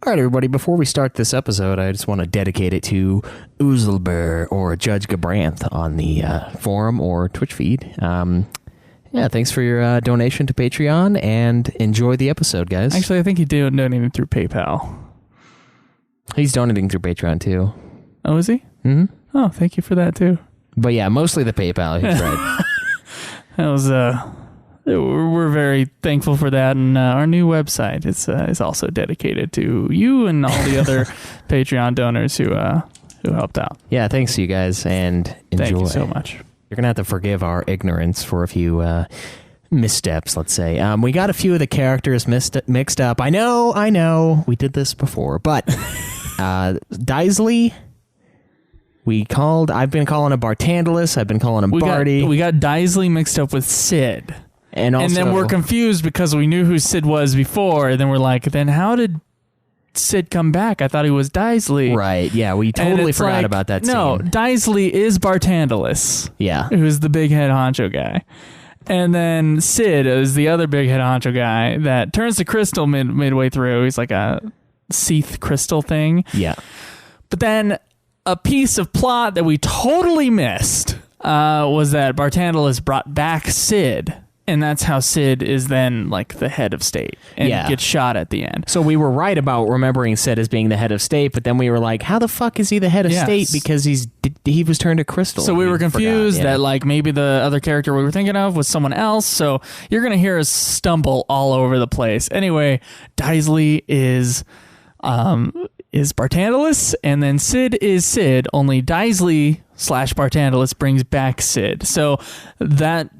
All right, everybody, before we start this episode, I just want to dedicate it to Oozlebear or Judge Gabranth on the forum or Twitch feed. Thanks for your donation to Patreon, and enjoy the episode, guys. Actually, I think he did donating through PayPal. He's donating through Patreon, too. Oh, is he? Mm-hmm. Oh, thank you for that, too. But yeah, mostly the PayPal, he's right. That was, we're very thankful for that, and our new website is also dedicated to you and all the other Patreon donors who helped out. Yeah, thanks to you guys, and enjoy. Thank you so much. You're going to have to forgive our ignorance for a few missteps, let's say. We got a few of the characters mixed up. I know. We did this before, but Daisley, I've been calling him Bartandalus. I've been calling him Barty. We got Daisley mixed up with Sid. And then we're confused because we knew who Sid was before. And then we're like, then how did Sid come back? I thought he was Daisley. Right, yeah, we totally forgot about that scene. No, Daisley is Bartandalus. Yeah. Who's the big head honcho guy. And then Sid is the other big head honcho guy that turns to crystal midway through. He's like a Seath crystal thing. Yeah. But then a piece of plot that we totally missed was that Bartandalus brought back Sid. And that's how Sid is then like the head of state and gets shot at the end. So we were right about remembering Sid as being the head of state, but then we were like, how the fuck is he the head of state? Because he was turned to crystal. So we were confused that like maybe the other character we were thinking of was someone else. So you're going to hear us stumble all over the place. Anyway, Daisley is Bartandalus, and then Sid is Sid, only Daisley / Bartandalus brings back Sid. So that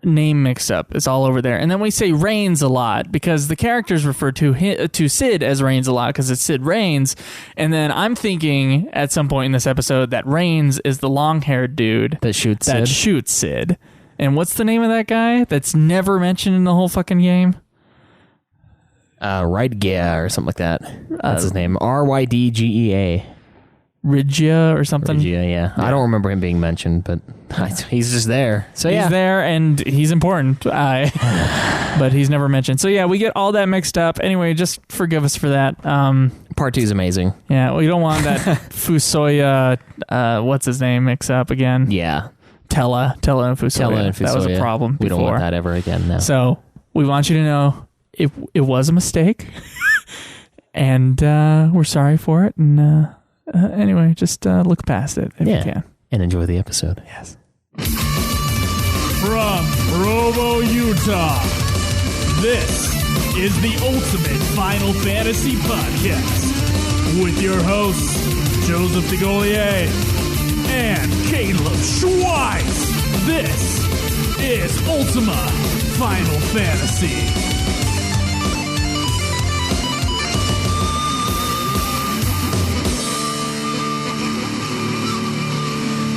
name mix-up is all over there. And then we say Reigns a lot because the characters refer to Sid as Reigns a lot because it's Sid Reigns. And then I'm thinking at some point in this episode that Reigns is the long-haired dude that shoots Sid. And what's the name of that guy that's never mentioned in the whole fucking game? Rydgea or something like that. That's his name. Rydgea. Ridgia or something. Ridgia, yeah. I don't remember him being mentioned, but he's just there. So he's there and he's important, but he's never mentioned. So yeah, we get all that mixed up. Anyway, just forgive us for that. Part 2 is amazing. Yeah, we don't want that Fusoya, what's his name, mix up again. Yeah. Tella and Fusoya. That was a problem before. We don't want that ever again now. So we want you to know it was a mistake, and we're sorry for it, and anyway, just look past it if you can. And enjoy the episode. Yes. From Provo, Utah, this is the Ultimate Final Fantasy Podcast with your hosts, Joseph DeGolier and Caleb Schweiss. This is Ultima Final Fantasy.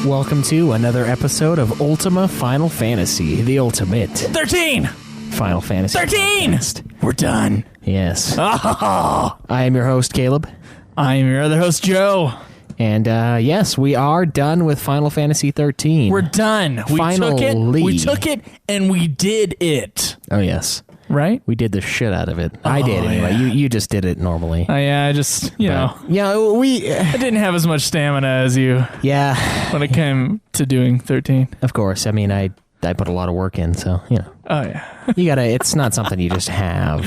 Welcome to another episode of Ultima Final Fantasy, the ultimate 13! Final Fantasy 13! Podcast. We're done. Yes. Oh. I am your host, Caleb. I am your other host, Joe. And yes, we are done with Final Fantasy XIII. We're done. Finally. We took it and we did it. Oh, yes. Right? We did the shit out of it. I did anyway. Yeah. You just did it normally. I just, you know. Yeah, I didn't have as much stamina as you. Yeah. When it came to doing 13. Of course. I mean, I put a lot of work in, so, you know. Oh, yeah. It's not something you just have.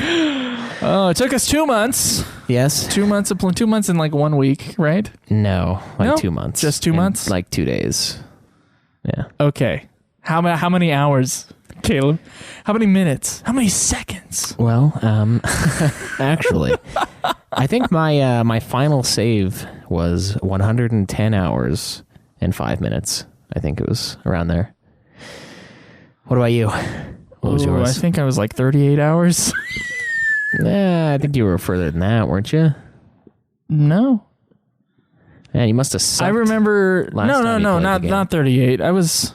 Oh, it took us 2 months. Yes. 2 months in like 1 week, right? No, 2 months. Just 2 months? Like 2 days. Yeah. Okay. How many hours, Caleb? How many minutes? How many seconds? Well, actually, I think my final save was 110 hours and 5 minutes. I think it was around there. What about you? What was yours? I think I was like 38 hours. I think you were further than that, weren't you? No. Yeah, you must have sucked. I remember. No, not 38. I was.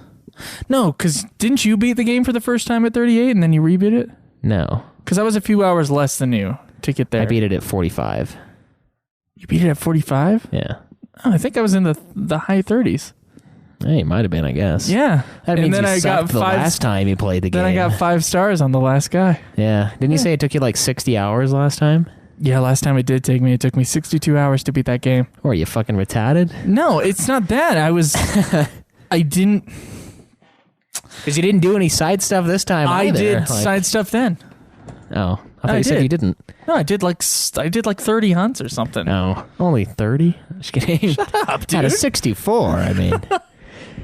No, because didn't you beat the game for the first time at 38 and then you rebeat it? No. Because I was a few hours less than you to get there. I beat it at 45. You beat it at 45? Yeah. Oh, I think I was in the high 30s. Hey, it might have been, I guess. Yeah. That means you sucked the last time you played the game. Then I got 5 stars on the last guy. Yeah. Didn't you say it took you like 60 hours last time? Yeah, last time it took me 62 hours to beat that game. Or are you fucking retarded? No, it's not that. I didn't. Because you didn't do any side stuff this time I either. did side stuff then. Oh, I thought you said you didn't. No, I did like 30 hunts or something. No, only 30? Just kidding. Shut up, dude. Out of 64, I mean.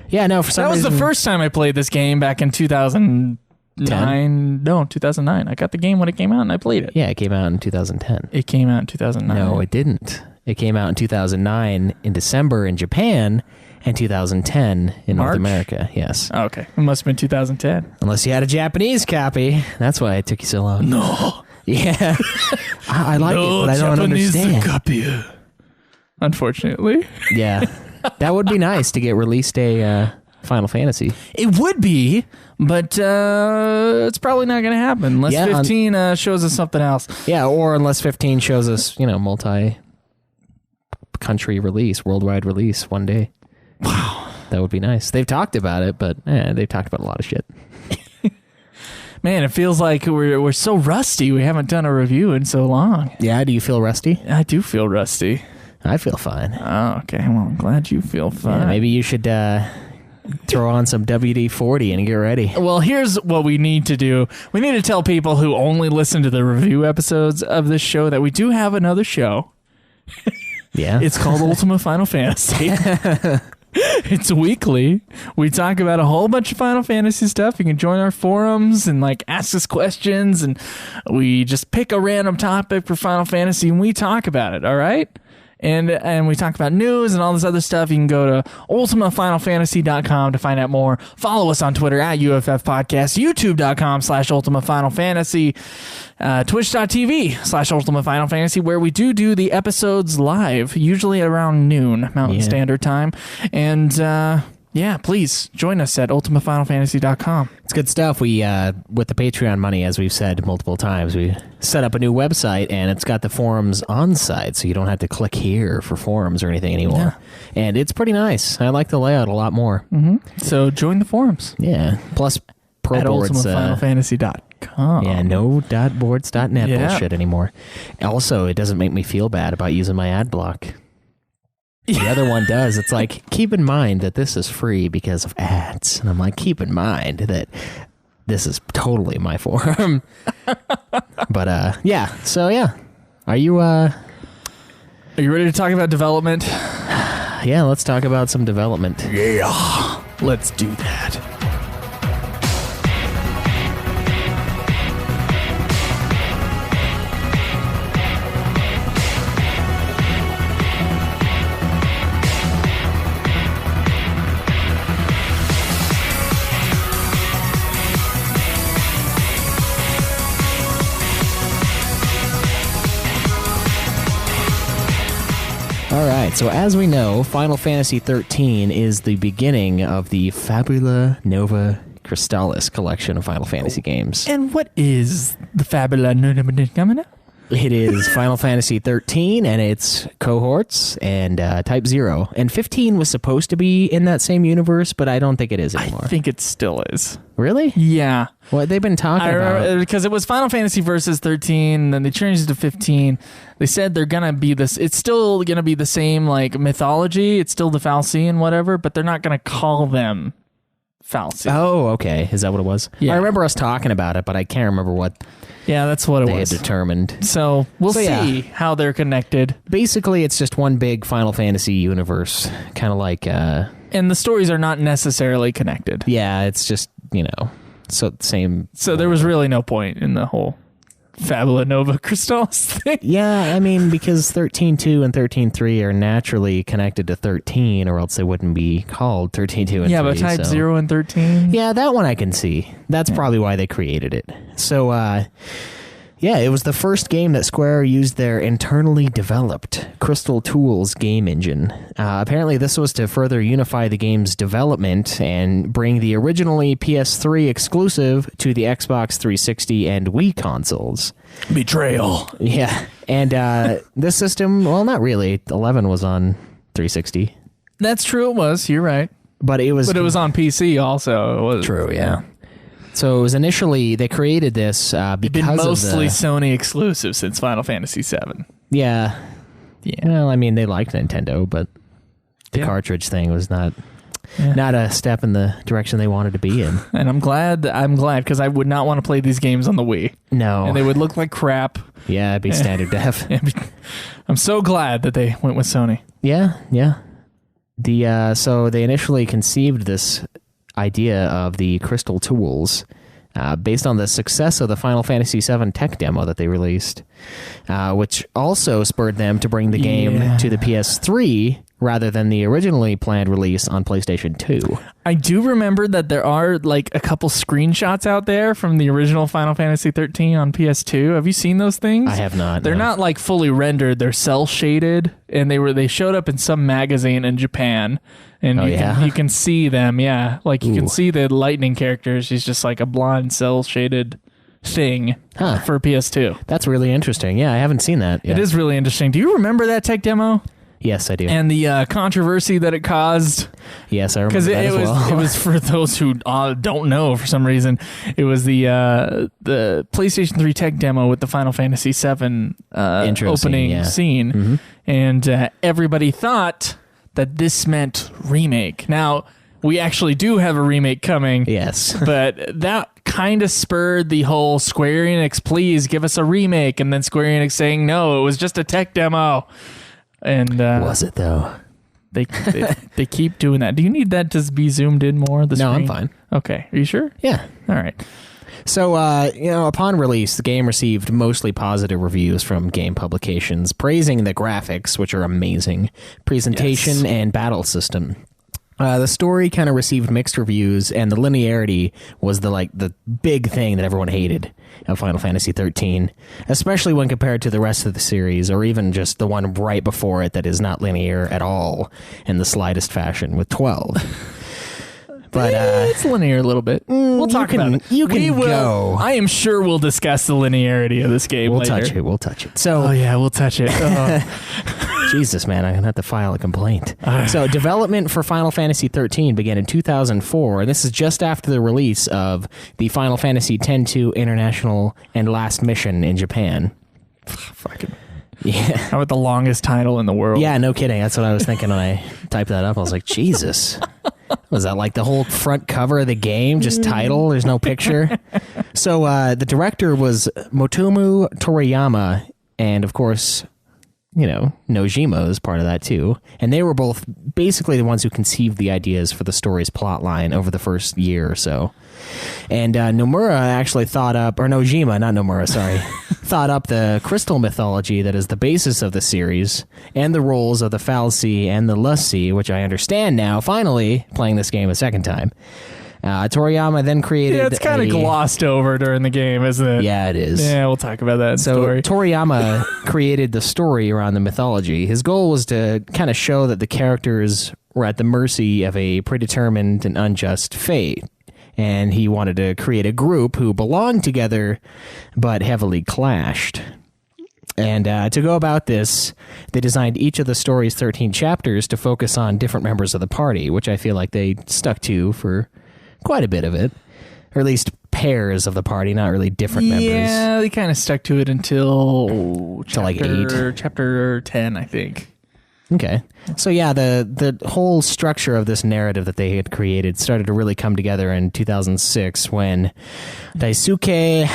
Yeah, no, for some reason. That was the first time I played this game back in 2009. No, 2009. I got the game when it came out and I played it. Yeah, it came out in 2010. It came out in 2009. No, it didn't. It came out in 2009 in December in Japan and 2010 in North America. Yes. Oh, okay. It must have been 2010. Unless you had a Japanese copy. That's why it took you so long. No. Yeah. I like it, but I don't Japanese understand. Copy. Unfortunately. Yeah. That would be nice to get released a Final Fantasy. It would be, but it's probably not going to happen unless 15 shows us something else. Yeah, or unless 15 shows us, multi-country release, worldwide release one day. Wow. That would be nice. They've talked about it, but they've talked about a lot of shit. Man, it feels like we're so rusty. We haven't done a review in so long. Yeah, do you feel rusty? I do feel rusty. I feel fine. Oh, okay. Well, I'm glad you feel fine. Yeah, maybe you should throw on some WD-40 and get ready. Well, here's what we need to do. We need to tell people who only listen to the review episodes of this show that we do have another show. Yeah. It's called Ultima Final Fantasy. It's weekly. We talk about a whole bunch of Final Fantasy stuff. You can join our forums and ask us questions, and we just pick a random topic for Final Fantasy and we talk about it, all right? And we talk about news and all this other stuff. You can go to ultimafinalfantasy.com to find out more. Follow us on Twitter at UFF Podcast, youtube.com/ultimafinalfantasy, twitch.tv/Ultima Final Fantasy, where we do the episodes live, usually around noon Mountain Standard Time. And please join us at ultimafinalfantasy.com. It's good stuff. We, with the Patreon money, as we've said multiple times, we set up a new website, and it's got the forums on site, so you don't have to click here for forums or anything anymore. Yeah. And it's pretty nice. I like the layout a lot more. Mm-hmm. So join the forums. Yeah. Plus, pro at boards. ultimafinalfantasy.com. Yeah, no .boards.net bullshit anymore. Also, it doesn't make me feel bad about using my ad block. The other one does. It's like, keep in mind that this is free because of ads. And I'm like, keep in mind that this is totally my forum. But, yeah. So, yeah. Are you ready to talk about development? Yeah, let's talk about some development. Yeah. Let's do that. All right, so as we know, Final Fantasy XIII is the beginning of the Fabula Nova Crystallis collection of Final Fantasy games. And what is the Fabula Nova? It is Final Fantasy XIII and its cohorts and Type 0. And 15 was supposed to be in that same universe, but I don't think it is anymore. I think it still is. Really? Yeah. What they've been talking about? Because it was Final Fantasy versus 13, then they changed it to 15. They said they're going to be this. It's still going to be the same mythology. It's still the Fal'Cie and whatever, but they're not going to call them Fal'Cie. Oh, okay. Is that what it was? Yeah. I remember us talking about it, but I can't remember what that's what they it was. had determined. So we'll see how they're connected. Basically, it's just one big Final Fantasy universe, kind of like... and the stories are not necessarily connected. Yeah, it's just, so same... So there was really no point in the whole Fabula Nova Crystallis thing. Yeah, I mean, because 13.2 and 13.3 are naturally connected to 13, or else they wouldn't be called 13.2 and 3. Yeah, but Type 0 and 13? Yeah, that one I can see. That's probably why they created it. So, yeah, it was the first game that Square used their internally developed Crystal Tools game engine. Apparently, this was to further unify the game's development and bring the originally PS3 exclusive to the Xbox 360 and Wii consoles. Betrayal. Yeah, and this system, well, not really. 11 was on 360. That's true, it was. You're right. But it was on PC also. It was. True, yeah. So it was initially, they created this because been mostly of Sony exclusive since Final Fantasy VII. Yeah. Well, I mean, they liked Nintendo, but the Yeah. cartridge thing was not a step in the direction they wanted to be in. And I'm glad because I would not want to play these games on the Wii. No. And they would look like crap. Yeah, it'd be standard def. I'm so glad that they went with Sony. Yeah. So they initially conceived this idea of the crystal tools based on the success of the Final Fantasy VII tech demo that they released, which also spurred them to bring the game to the PS3 rather than the originally planned release on PlayStation 2. I do remember that there are like a couple screenshots out there from the original Final Fantasy XIII on PS2. Have you seen those things? I have not. They're not like fully rendered. They're cell shaded, and they showed up in some magazine in Japan. And you can see them, like you can see the lightning characters. She's just like a blonde cell shaded thing for PS2. That's really interesting. Yeah, I haven't seen that yet. It is really interesting. Do you remember that tech demo? Yes, I do. And the controversy that it caused? Yes, I remember that as well. It was for those who don't know for some reason. It was the PlayStation 3 tech demo with the Final Fantasy VII opening scene. Mm-hmm. And everybody thought that this meant remake. Now, we actually do have a remake coming. Yes. But that kind of spurred the whole Square Enix, please give us a remake. And then Square Enix saying, no, it was just a tech demo. And was it though? They keep doing that. Do you need that to be zoomed in more? The No, screen? I'm fine. Okay. Are you sure? Yeah. All right. So, upon release, the game received mostly positive reviews from game publications, praising the graphics, which are amazing, presentation, and battle system. The story kind of received mixed reviews, and the linearity was the big thing that everyone hated of Final Fantasy XIII, especially when compared to the rest of the series, or even just the one right before it that is not linear at all in the slightest fashion with 12. But it's linear a little bit. We'll talk about it. You can go. I am sure we'll discuss the linearity of this game later. We'll touch it. So, we'll touch it. Jesus, man, I'm going to have to file a complaint. So development for Final Fantasy XIII began in 2004, and this is just after the release of the Final Fantasy X-2 International and Last Mission in Japan. Fucking... Yeah. How about the longest title in the world? Yeah, no kidding. That's what I was thinking when I typed that up. I was like, Jesus. Was that like the whole front cover of the game? Just title? There's no picture? So the director was Motomu Toriyama, and of course, Nojima is part of that too. And they were both basically the ones who conceived the ideas for the story's plot line over the first year or so. And Nomura actually thought up, or Nojima, not Nomura, sorry, thought up the crystal mythology that is the basis of the series, and the roles of the fal'Cie and the lus'Cie, which I understand now, finally, playing this game a second time. Toriyama then created... Yeah, it's kind of glossed over during the game, isn't it? Yeah, it is. Yeah, we'll talk about that story. Toriyama created the story around the mythology. His goal was to kind of show that the characters were at the mercy of a predetermined and unjust fate. And he wanted to create a group who belonged together, but heavily clashed. And to go about this, they designed each of the story's 13 chapters to focus on different members of the party, which I feel like they stuck to for quite a bit of it. Or at least pairs of the party, not really different members. Yeah, they kind of stuck to it until like 8. Chapter 10, I think. Okay. So yeah, the whole structure of this narrative that they had created started to really come together in 2006 when Daisuke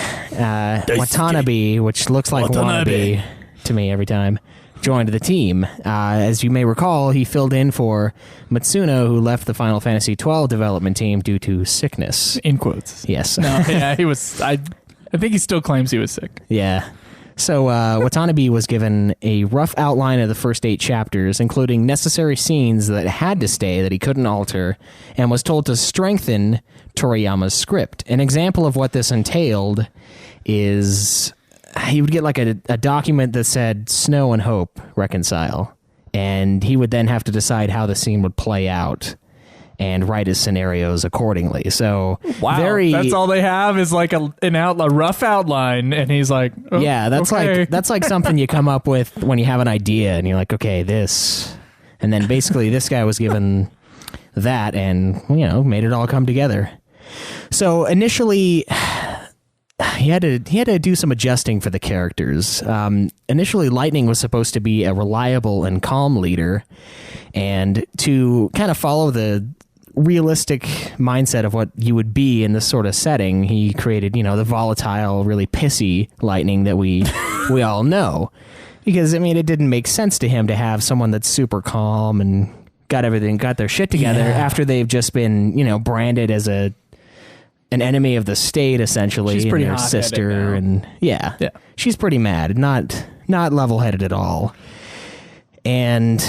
Watanabe, which looks like Watanabe to me every time, joined the team. As you may recall, he filled in for Matsuno, who left the Final Fantasy XII development team due to sickness. In quotes. Yes. No, yeah, he was... I think he still claims he was sick. Yeah. So Watanabe was given a rough outline of the first 8 chapters, including necessary scenes that had to stay that he couldn't alter, and was told to strengthen Toriyama's script. An example of what this entailed is he would get like a document that said Snow and Hope reconcile, and he would then have to decide how the scene would play out and write his scenarios accordingly. So wow, that's all they have is like a rough outline, and he's like, oh, yeah, that's okay. that's like something you come up with when you have an idea, and you're like, okay, this, and then basically this guy was given that, and made it all come together. So initially, he had to do some adjusting for the characters. Initially, Lightning was supposed to be a reliable and calm leader, and to kind of follow the realistic mindset of what you would be in this sort of setting, he created, the volatile, really pissy Lightning that we all know. Because, it didn't make sense to him to have someone that's super calm and got their shit together after they've just been, branded as an enemy of the state, essentially. She's pretty and their sister, and she's pretty mad, not level-headed at all. And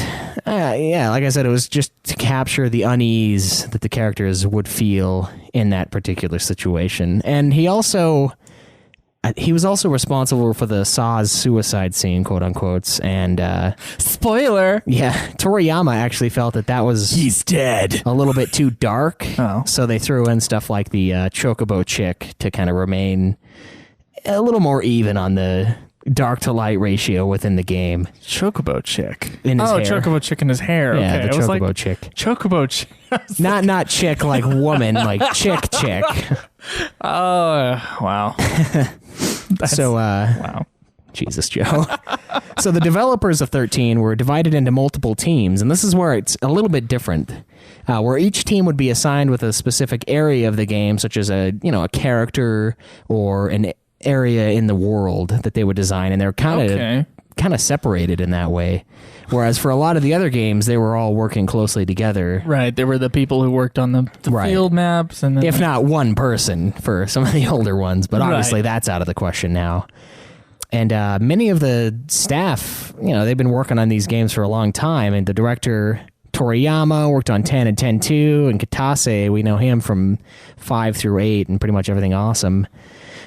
like I said, it was just to capture the unease that the characters would feel in that particular situation. And he was also responsible for the Saw's suicide scene, quote unquote. And spoiler. Yeah, Toriyama actually felt that was he's dead, a little bit too dark. Oh. So they threw in stuff like the Chocobo chick to kind of remain a little more even on the dark to light ratio within the game. Chocobo chick. In his hair. Chocobo chick in his hair. Yeah, Okay. the Chocobo chick. Chocobo chick. Not chick like woman, like chick. Oh, wow. Wow. Jesus, Joe. So the developers of 13 were divided into multiple teams, and this is where it's a little bit different, where each team would be assigned with a specific area of the game, such as a character or an area in the world that they would design, and they're kind of separated in that way. Whereas for a lot of the other games, they were all working closely together. Right, they were the people who worked on the field maps, and then if not one person for some of the older ones, but obviously that's out of the question now. And many of the staff, they've been working on these games for a long time, and the director Toriyama worked on 10 and 10-2, and Katase, we know him from 5 through 8 and pretty much everything awesome.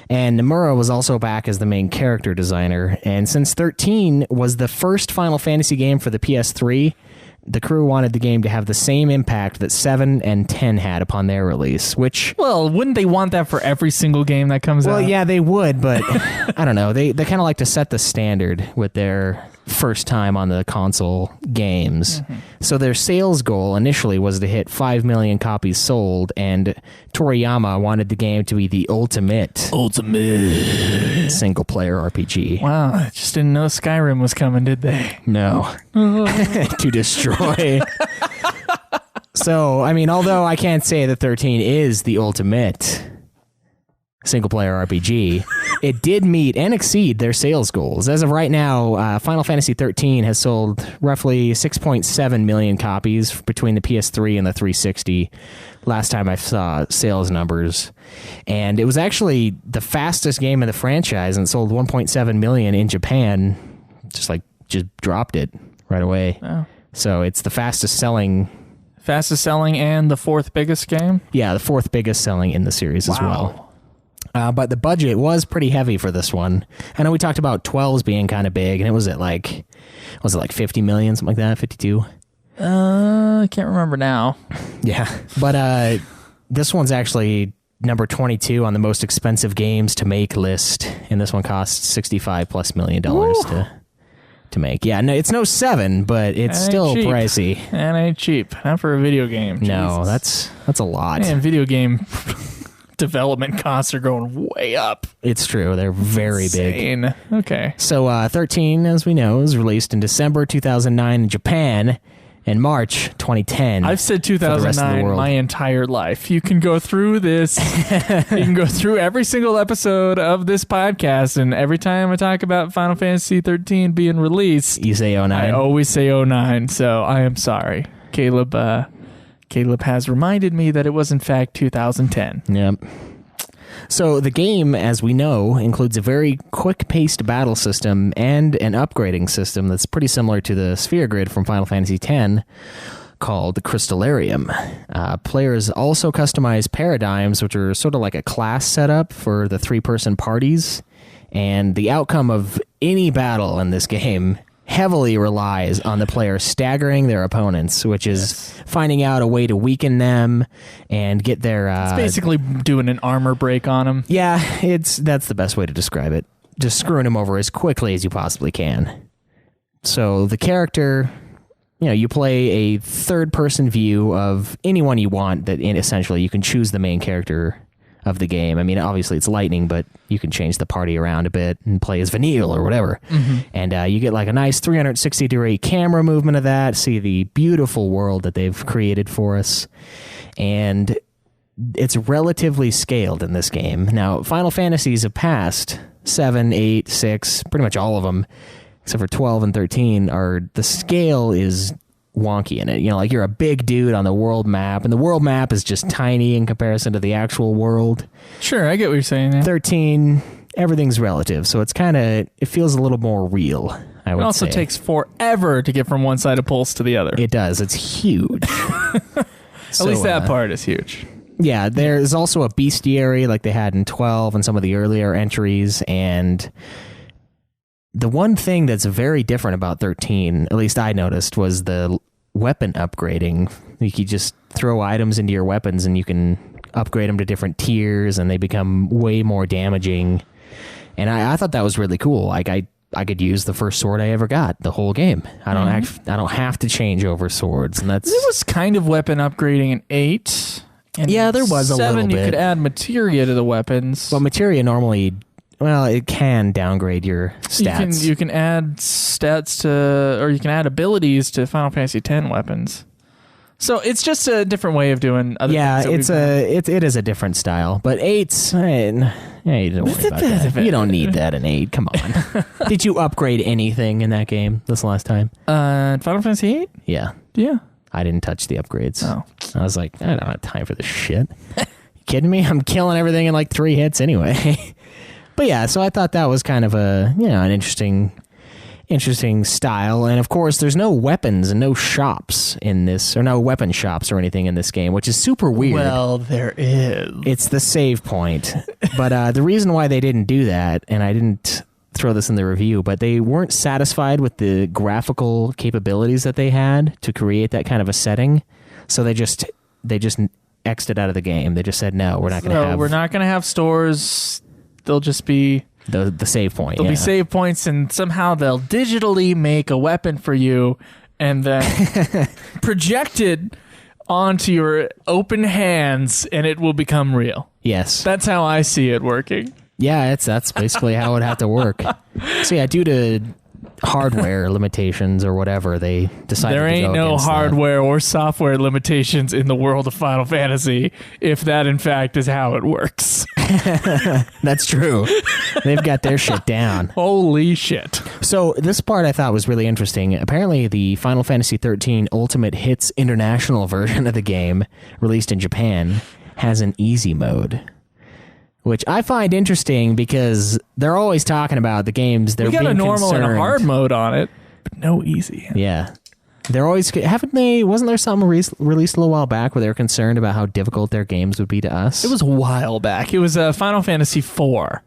And Nomura was also back as the main character designer. And since 13 was the first Final Fantasy game for the PS3, the crew wanted the game to have the same impact that 7 and 10 had upon their release, which... Well, wouldn't they want that for every single game that comes out? Well, yeah, they would, but I don't know. They kind of like to set the standard with their first time on the console games. Mm-hmm. So their sales goal initially was to hit 5 million copies sold, and Toriyama wanted the game to be the ultimate single-player RPG. Wow, I just didn't know Skyrim was coming, did they? No. To destroy. So, although I can't say that 13 is the ultimate single-player RPG, it did meet and exceed their sales goals. As of right now, Final Fantasy XIII has sold roughly 6.7 million copies between the PS3 and the 360 last time I saw sales numbers. And it was actually the fastest game in the franchise and sold 1.7 million in Japan. Just dropped it right away. Oh. So it's the fastest selling and the fourth biggest game? Yeah, the fourth biggest selling in the series as well. But the budget was pretty heavy for this one. I know we talked about 12s being kind of big, and it was at like 50 million, something like that, 52? I can't remember now. Yeah, but this one's actually number 22 on the most expensive games to make list, and this one costs $65+ million to make. Yeah, no, it's no 7, but it's still cheap. Pricey. And ain't cheap. Not for a video game. No, Jesus. that's a lot. Man, video game development costs are going way up. It's true. They're very Insane. big. Okay. So 13, as we know, was released in December 2009 in Japan and March 2010. I've said 2009 my entire life. You can go through this. You can go through every single episode of this podcast, and every time I talk about Final Fantasy XIII being released, you say 09. I always say 09, so I am sorry. Caleb has reminded me that it was in fact 2010. Yep. So the game, as we know, includes a very quick-paced battle system and an upgrading system that's pretty similar to the Sphere Grid from Final Fantasy X, called the Crystallarium. Players also customize paradigms, which are sort of like a class setup for the 3-person parties, and the outcome of any battle in this game heavily relies on the player staggering their opponents, which is finding out a way to weaken them and get their... it's basically doing an armor break on them. Yeah, that's the best way to describe it. Just screwing them over as quickly as you possibly can. So the character you play a third-person view of anyone you want. That essentially you can choose the main character of the game. I mean, obviously it's Lightning, but you can change the party around a bit and play as Vanille or whatever. And you get like a nice 360-degree camera movement of that, see the beautiful world that they've created for us. And it's relatively scaled in this game. Now, Final Fantasies have passed 7, 8, 6, pretty much all of them, except for 12 and 13, the scale is wonky in it. Like you're a big dude on the world map, and the world map is just tiny in comparison to the actual world. Sure, I get what you're saying. Yeah. 13, everything's relative, so it feels a little more real, I would say. It also takes forever to get from one side of Pulse to the other. It does. It's huge. At least that part is huge. Yeah, there's also a bestiary like they had in 12 and some of the earlier entries, and the one thing that's very different about 13, at least I noticed, was the weapon upgrading. You could just throw items into your weapons and you can upgrade them to different tiers and they become way more damaging. And I thought that was really cool. Like I could use the first sword I ever got the whole game. I don't have to change over swords, and that's... There was kind of weapon upgrading in 8. And yeah, there was 7, a little bit. you could add materia to the weapons. Well, materia normally... Well, it can downgrade your stats. You can add stats to, or you can add abilities to Final Fantasy X weapons. So it's just a different way of doing other things. Yeah, it is a different style. But 8's, you don't worry about that. You don't need that in 8. Come on. Did you upgrade anything in that game this last time? Final Fantasy VIII? Yeah. Yeah. I didn't touch the upgrades. Oh. I was like, I don't have time for this shit. You kidding me? I'm killing everything in like 3 hits anyway. But yeah, so I thought that was kind of an interesting style. And of course, there's no weapons and no shops in this, or no weapon shops or anything in this game, which is super weird. Well, there is. It's the save point. But the reason why they didn't do that, and I didn't throw this in the review, but they weren't satisfied with the graphical capabilities that they had to create that kind of a setting. So they just X'd it out of the game. They just said, no, we're not going to have stores. They'll just be the save point. There'll be save points, and somehow they'll digitally make a weapon for you and then project it onto your open hands, and it will become real. Yes. That's how I see it working. Yeah, that's basically how it would have to work. So yeah, due to hardware limitations or whatever, they decided there to ain't go no against hardware or software limitations in the world of Final Fantasy, if that in fact is how it works. That's true. They've got their shit down. Holy shit. So this part I thought was really interesting. Apparently the Final Fantasy XIII Ultimate Hits International version of the game, released in Japan, has an easy mode, which I find interesting because they're always talking about the games. They're being concerned. We got a normal and a hard mode on it, but no easy. Yeah. They're always... Wasn't there something released a little while back where they were concerned about how difficult their games would be to us? It was a while back. It was Final Fantasy IV.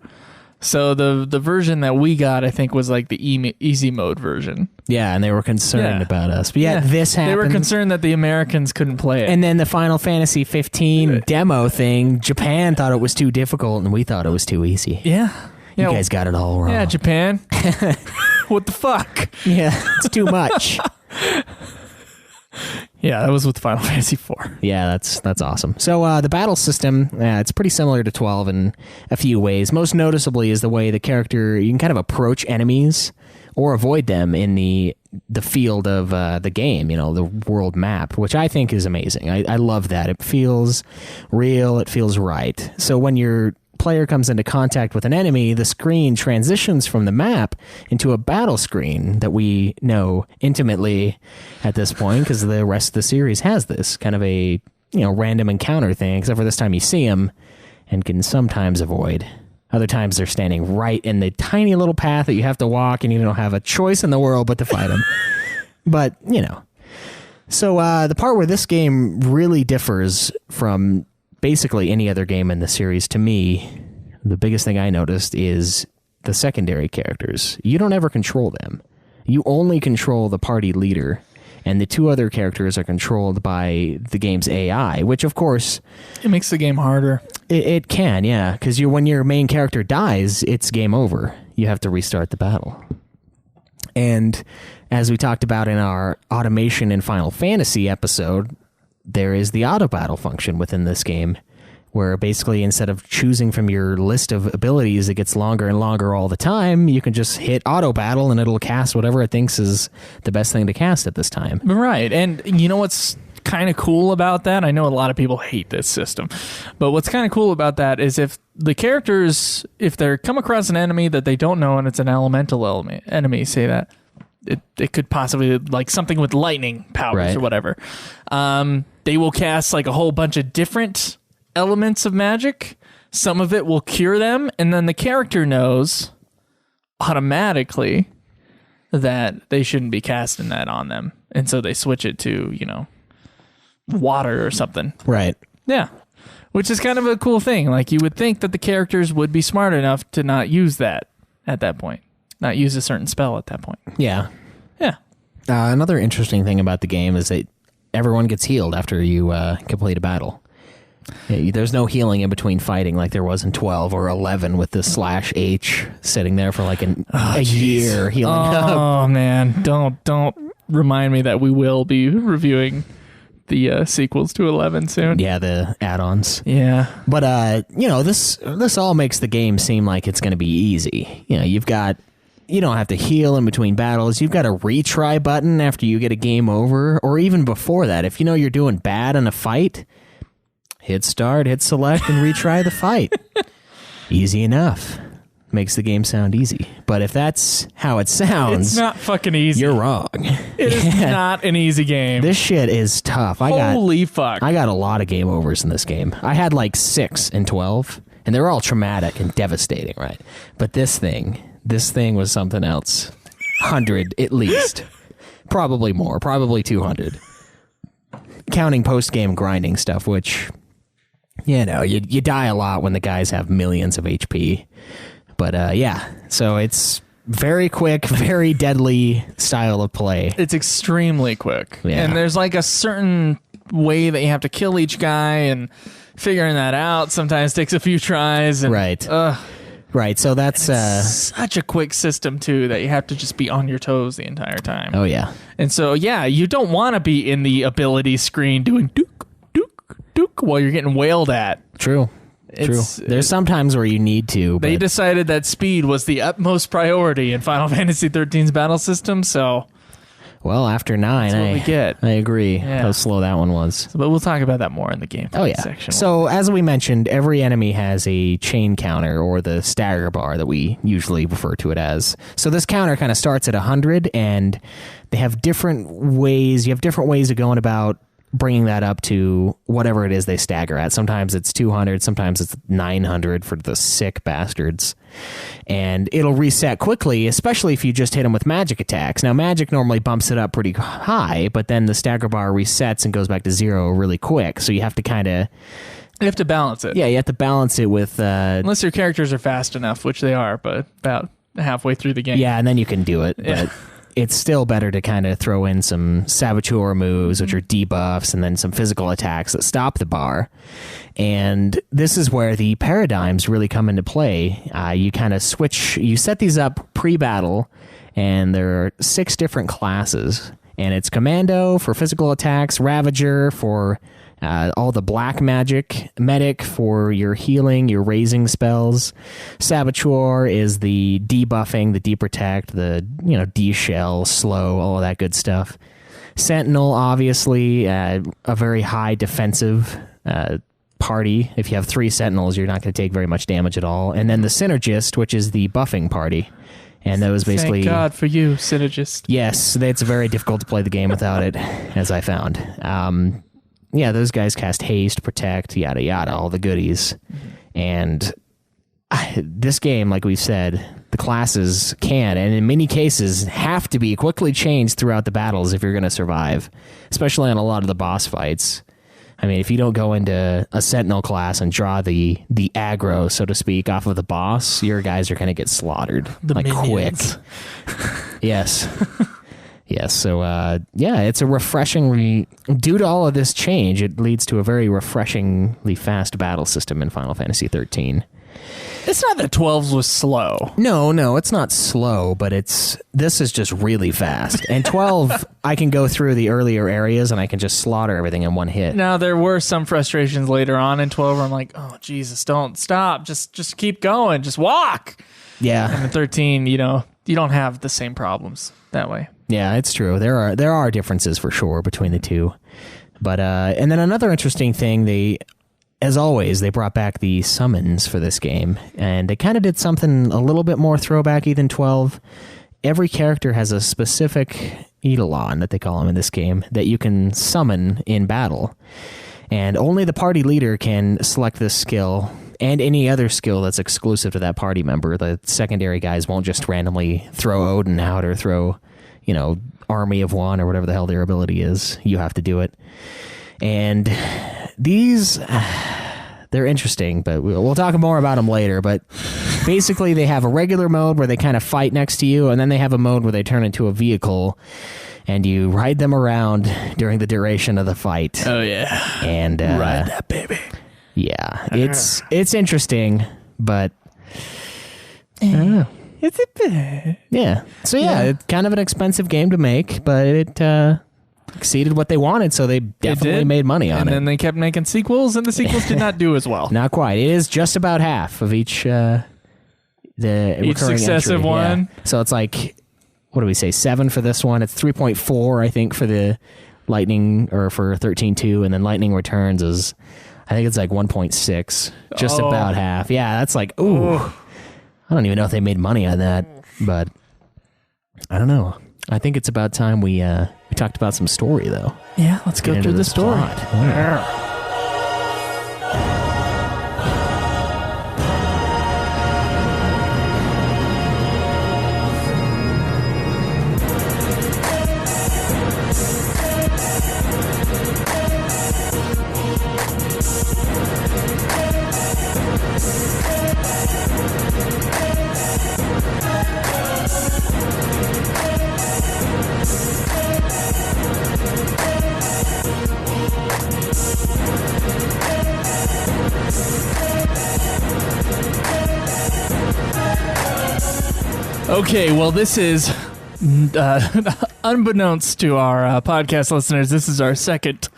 So the version that we got, I think, was like the easy mode version. Yeah, and they were concerned about us. But this happened. They were concerned that the Americans couldn't play it. And then the Final Fantasy 15 demo thing, Japan thought it was too difficult, and we thought it was too easy. Yeah. You guys got it all wrong. Yeah, Japan. What the fuck? Yeah, it's too much. Yeah, that was with Final Fantasy IV. Yeah, that's awesome. So the battle system, it's pretty similar to 12 in a few ways. Most noticeably is the way the character, you can kind of approach enemies or avoid them in the field of the game, the world map, which I think is amazing. I love that. It feels real. It feels right. So when your player comes into contact with an enemy, the screen transitions from the map into a battle screen that we know intimately at this point, because the rest of the series has this kind of a random encounter thing, except for this time you see them and can sometimes avoid. Other times they're standing right in the tiny little path that you have to walk, and you don't have a choice in the world but to fight them. But, So the part where this game really differs from basically any other game in the series, to me, the biggest thing I noticed is the secondary characters. You don't ever control them. You only control the party leader, and the 2 other characters are controlled by the game's AI, which, of course... It makes the game harder. It can, yeah, because when your main character dies, it's game over. You have to restart the battle. And as we talked about in our automation in Final Fantasy episode, there is the auto battle function within this game, where basically instead of choosing from your list of abilities that gets longer and longer all the time, you can just hit auto battle and it'll cast whatever it thinks is the best thing to cast at this time. Right. And you know what's kind of cool about that? I know a lot of people hate this system, but what's kind of cool about that is if the characters, if they come across an enemy that they don't know and it's an elemental enemy, say that, it could possibly, like something with lightning powers or whatever, they will cast like a whole bunch of different elements of magic. Some of it will cure them, and then the character knows automatically that they shouldn't be casting that on them, and so they switch it to, you know, water or something. Right. Yeah. Which is kind of a cool thing. Like, you would think that the characters would be smart enough to not use that at that point, not use a certain spell at that point. Yeah. Yeah. Another interesting thing about the game is that everyone gets healed after you complete a battle. There's no healing in between fighting like there was in 12 or 11 with the /H sitting there for like a year healing up. Oh man, don't remind me that we will be reviewing the sequels to 11 soon. Yeah, the add-ons. Yeah. But you know, this all makes the game seem like it's going to be easy. You know, you don't have to heal in between battles. You've got a retry button after you get a game over, or even before that. If you know you're doing bad in a fight, hit start, hit select, and retry the fight. Easy enough. Makes the game sound easy. But if that's how it sounds, it's not fucking easy. You're wrong. It is not an easy game. This shit is tough. Holy fuck. I got a lot of game overs in this game. I had like 6 in 12, and they were all traumatic and devastating, right? But this thing was something else. 100 at least. Probably more. Probably 200. Counting post-game grinding stuff, which, you know, you die a lot when the guys have millions of HP. But yeah, so it's very quick, very deadly style of play. It's extremely quick. Yeah. And there's like a certain way that you have to kill each guy, and figuring that out sometimes takes a few tries. And, right. Right, so that's such a quick system too that you have to just be on your toes the entire time. Oh yeah. And so yeah, you don't want to be in the ability screen doing dook dook dook while you're getting wailed at. True. There's some times where you need to. They decided that speed was the utmost priority in Final Fantasy XIII's battle system, so well, after 9, that's what we get. I agree how slow that one was. But we'll talk about that more in the game section. So as we mentioned, every enemy has a chain counter, or the stagger bar that we usually refer to it as. So this counter kind of starts at 100, and they have different ways. You have different ways of going about bringing that up to whatever it is they stagger at. Sometimes it's 200, sometimes it's 900 for the sick bastards. And it'll reset quickly, especially if you just hit them with magic attacks. Now, magic normally bumps it up pretty high, but then the stagger bar resets and goes back to 0 really quick. So you have to kind of... You have to balance it. Yeah, you have to balance it with... Unless your characters are fast enough, which they are, but about halfway through the game. Yeah, and then you can do it. Yeah. But it's still better to kind of throw in some saboteur moves, which are debuffs, and then some physical attacks that stop the bar. And this is where the paradigms really come into play. You kind of switch, you set these up pre-battle, and there are 6 different classes. And it's Commando for physical attacks, Ravager for all the black magic, Medic for your healing, your raising spells. Saboteur is the debuffing, the deprotect, the de-shell, slow, all of that good stuff. Sentinel, obviously, a very high defensive party. If you have 3 Sentinels, you're not going to take very much damage at all. And then the Synergist, which is the buffing party. And that was basically... Thank God for you, Synergist. Yes, it's very difficult to play the game without it, as I found. Yeah, those guys cast haste, protect, yada yada, all the goodies. And this game, like we've said, the classes can, and in many cases, have to be quickly changed throughout the battles if you're going to survive, especially on a lot of the boss fights. I mean, if you don't go into a Sentinel class and draw the aggro, so to speak, off of the boss, your guys are going to get slaughtered quick. Yes. Yes, so yeah, it's a refreshingly, due to all of this change, it leads to a very refreshingly fast battle system in Final Fantasy XIII. It's not that 12s was slow. No, it's not slow, but this is just really fast. And 12, I can go through the earlier areas and I can just slaughter everything in one hit. Now, there were some frustrations later on in 12 where I'm like, oh, Jesus, don't stop. Just keep going. Just walk. Yeah. And in 13, you don't have the same problems that way. Yeah, it's true. There are differences for sure between the two. But and then another interesting thing, as always, they brought back the summons for this game, and they kind of did something a little bit more throwbacky than 12. Every character has a specific Eidolon, that they call them in this game, that you can summon in battle. And only the party leader can select this skill, and any other skill that's exclusive to that party member. The secondary guys won't just randomly throw Odin out or throw, Army of One or whatever the hell their ability is. You have to do it. And these, they're interesting, but we'll talk more about them later. But basically, they have a regular mode where they kind of fight next to you, and then they have a mode where they turn into a vehicle, and you ride them around during the duration of the fight. Oh, yeah. And ride that baby. Yeah, it's interesting, but I don't know. It's a bit. Yeah. So, it's kind of an expensive game to make, but it exceeded what they wanted, so they definitely made money on it. And then they kept making sequels, and the sequels did not do as well. Not quite. It is just about half of each successive entry. one. Yeah. So it's like, what do we say, 7 for this one? It's 3.4, I think, for the Lightning, or for 13.2, and then Lightning Returns is, I think it's like 1.6, just about half. Yeah, that's like, ooh. I don't even know if they made money on that, but I don't know. I think it's about time we talked about some story, though. Yeah, let's go through the story. Okay, well, this is, unbeknownst to our podcast listeners, this is our second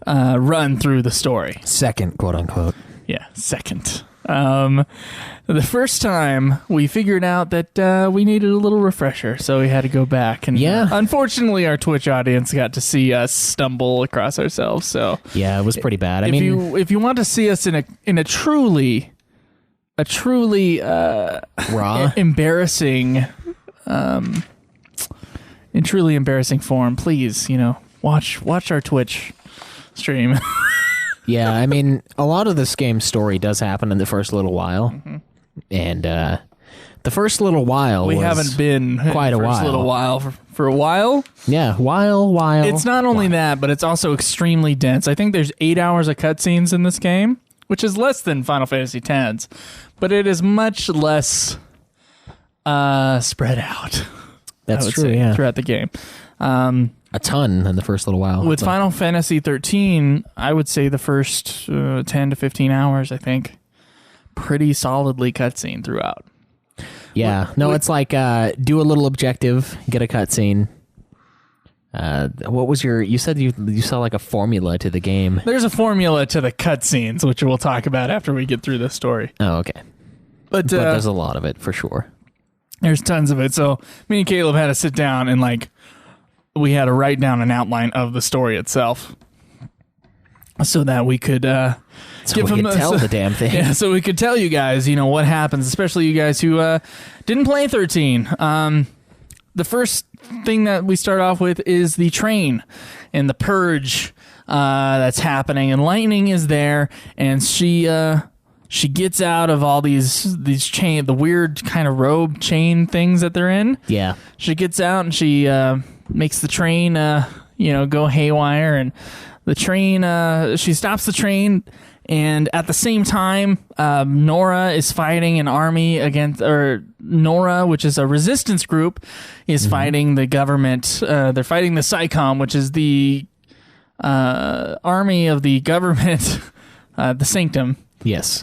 run through the story. Second, quote unquote. Yeah, second. The first time we figured out that we needed a little refresher, so we had to go back. And unfortunately, our Twitch audience got to see us stumble across ourselves. So yeah, it was pretty bad. If you want to see us in a truly raw, embarrassing, in truly embarrassing form, please, watch our Twitch stream. Yeah, I mean, a lot of this game's story does happen in the first little while, and the first little while we haven't been quite a while. First little while for a while. Yeah, while. It's not only that, but it's also extremely dense. I think there's 8 hours of cutscenes in this game, which is less than Final Fantasy X's, but it is much less spread out. That's true. Yeah, throughout the game. A ton in the first little while. With Final Fantasy XIII, I would say the first 10 to 15 hours, I think, pretty solidly cutscene throughout. Yeah. It's like do a little objective, get a cutscene. What was you said you saw like a formula to the game. There's a formula to the cutscenes, which we'll talk about after we get through this story. Oh, okay. But there's a lot of it for sure. There's tons of it. So me and Caleb had to sit down and we had to write down an outline of the story itself, so that we could tell the damn thing. Yeah, so we could tell you guys, what happens, especially you guys who didn't play 13. The first thing that we start off with is the train and the purge that's happening, and Lightning is there, and she gets out of all these chain, the weird kind of robe chain things that they're in. Yeah, she gets out and she makes the train go haywire, and the train she stops the train, and at the same time Nora is fighting an army against, or Nora, which is a resistance group, is fighting the government. They're fighting the SciComm, which is the army of the government, the Sanctum, Yes.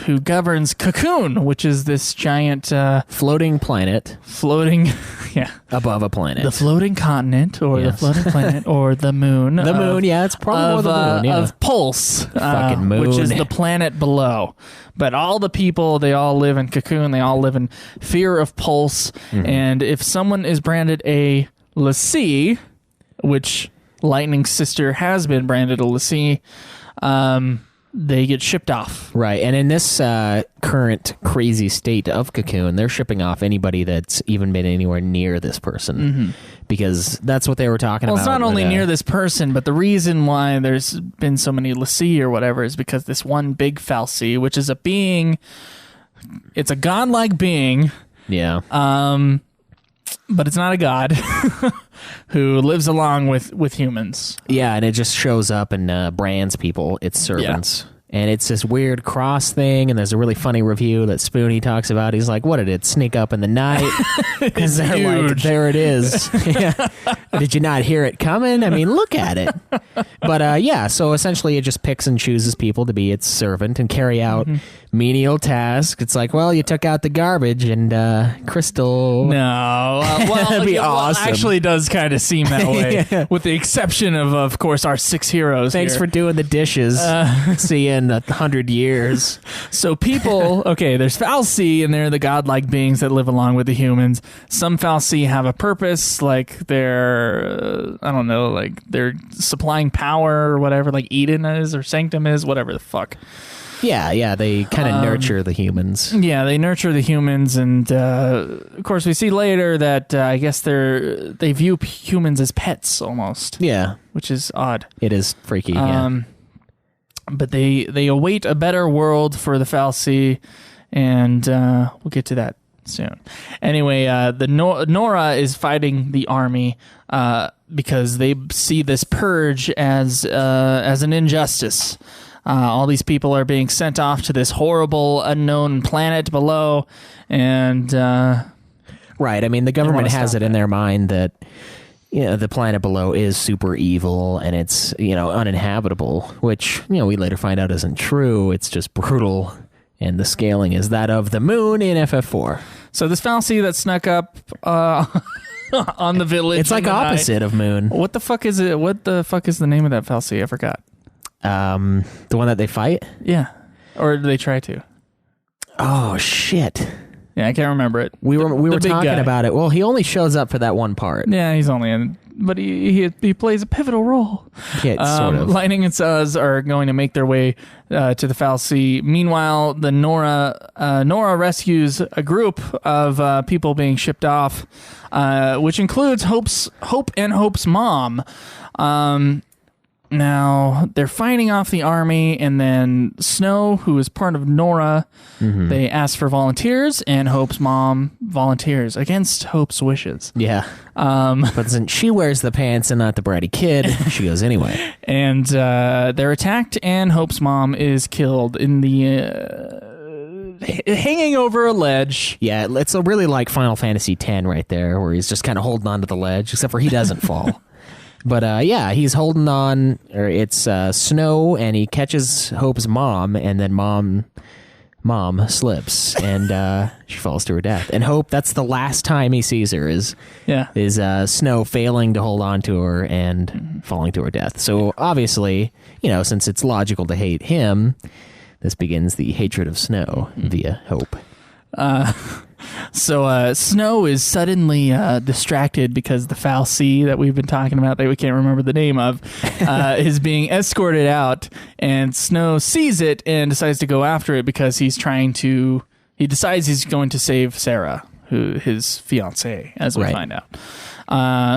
Who governs Cocoon, which is this giant Floating planet floating, yeah, above a planet. the floating continent, or the Yes. floating planet, or the moon. The moon, yeah, it's probably more Of, the moon, yeah. of Pulse, Fucking moon. which is the planet below. But all the people, they all live in Cocoon. They all live in fear of Pulse. Mm-hmm. And if someone is branded a Lassie, which Lightning's sister has been branded a Lassie, they get shipped off. Right, and in this current crazy state of Cocoon, they're shipping off anybody that's even been anywhere near this person, because that's what they were talking Well, about. it's not only with, near this person, but the reason why there's been so many Lassie or whatever is because this one big Fal'Cie, which is a being, it's a godlike being, Yeah. but it's not a god, who lives along with humans. Yeah, and it just shows up and brands people, its servants. And it's this weird cross thing, and there's a really funny review that Spoonie talks about. He's like, what did it sneak up in the night? Because they're like, huge. there it is. Yeah. Did you not hear it coming? I mean, look at it. But yeah, so essentially it just picks and chooses people to be its servant and carry out menial tasks. It's like, well, you took out the garbage, and Crystal... No, well, That'd be well, awesome. actually, it does kind of seem that way, Yeah. with the exception of course, our 6 heroes. Thanks here. for doing the dishes. See you in 100 years. So people, okay, there's Fal'Cie, and they're the godlike beings that live along with the humans. Some Fal'Cie have a purpose, like they're, I don't know, like they're supplying power or whatever, like Eden is or Sanctum is, whatever the fuck. Yeah, they kind of nurture the humans. Yeah, they nurture the humans, and of course we see later that I guess they view humans as pets almost, Yeah, which is odd. it is freaky. Yeah. But they await a better world for the Fal'Cie, and we'll get to that soon. Anyway, the Nora is fighting the army because they see this purge as an injustice. All these people are being sent off to this horrible unknown planet below, and Right. I mean, the government wanna has stop it in their mind that the planet below is super evil and it's uninhabitable, which we later find out isn't true. It's just brutal, and the scaling is that of the moon in FF4. so this Fal'Cie that snuck up on the village. It's like in the night- opposite of moon. What the fuck is it? What the fuck is the name of that Fal'Cie? I forgot. The one that they fight. Yeah, or they try to. Oh shit. Yeah, I can't remember it. We were The big talking guy. about it. Well, he only shows up for that one part. Yeah, he's only in, but he plays a pivotal role. Yeah, sort of. Lightning and Suz are going to make their way to the Fal'Cie. Meanwhile, the Nora rescues a group of people being shipped off, which includes Hope and Hope's mom. Now, they're fighting off the army, and then Snow, who is part of Nora, they ask for volunteers, and Hope's mom volunteers against Hope's wishes. Yeah. But since she wears the pants and not the bratty kid, she goes anyway. And they're attacked, and Hope's mom is killed in the hanging over a ledge. Yeah, it's really like Final Fantasy X right there, where he's just kind of holding on to the ledge, except for he doesn't fall. But yeah, he's holding on, or it's Snow, and he catches Hope's mom, and then mom slips, and she falls to her death. And Hope, that's the last time he sees her, is Snow failing to hold on to her and falling to her death. So obviously, since it's logical to hate him, this begins the hatred of Snow via Hope. So Snow is suddenly distracted because the Fal'Cie that we've been talking about, that we can't remember the name of, is being escorted out, and Snow sees it and decides to go after it because he decides he's going to save Sarah, who his fiancée, as we find out.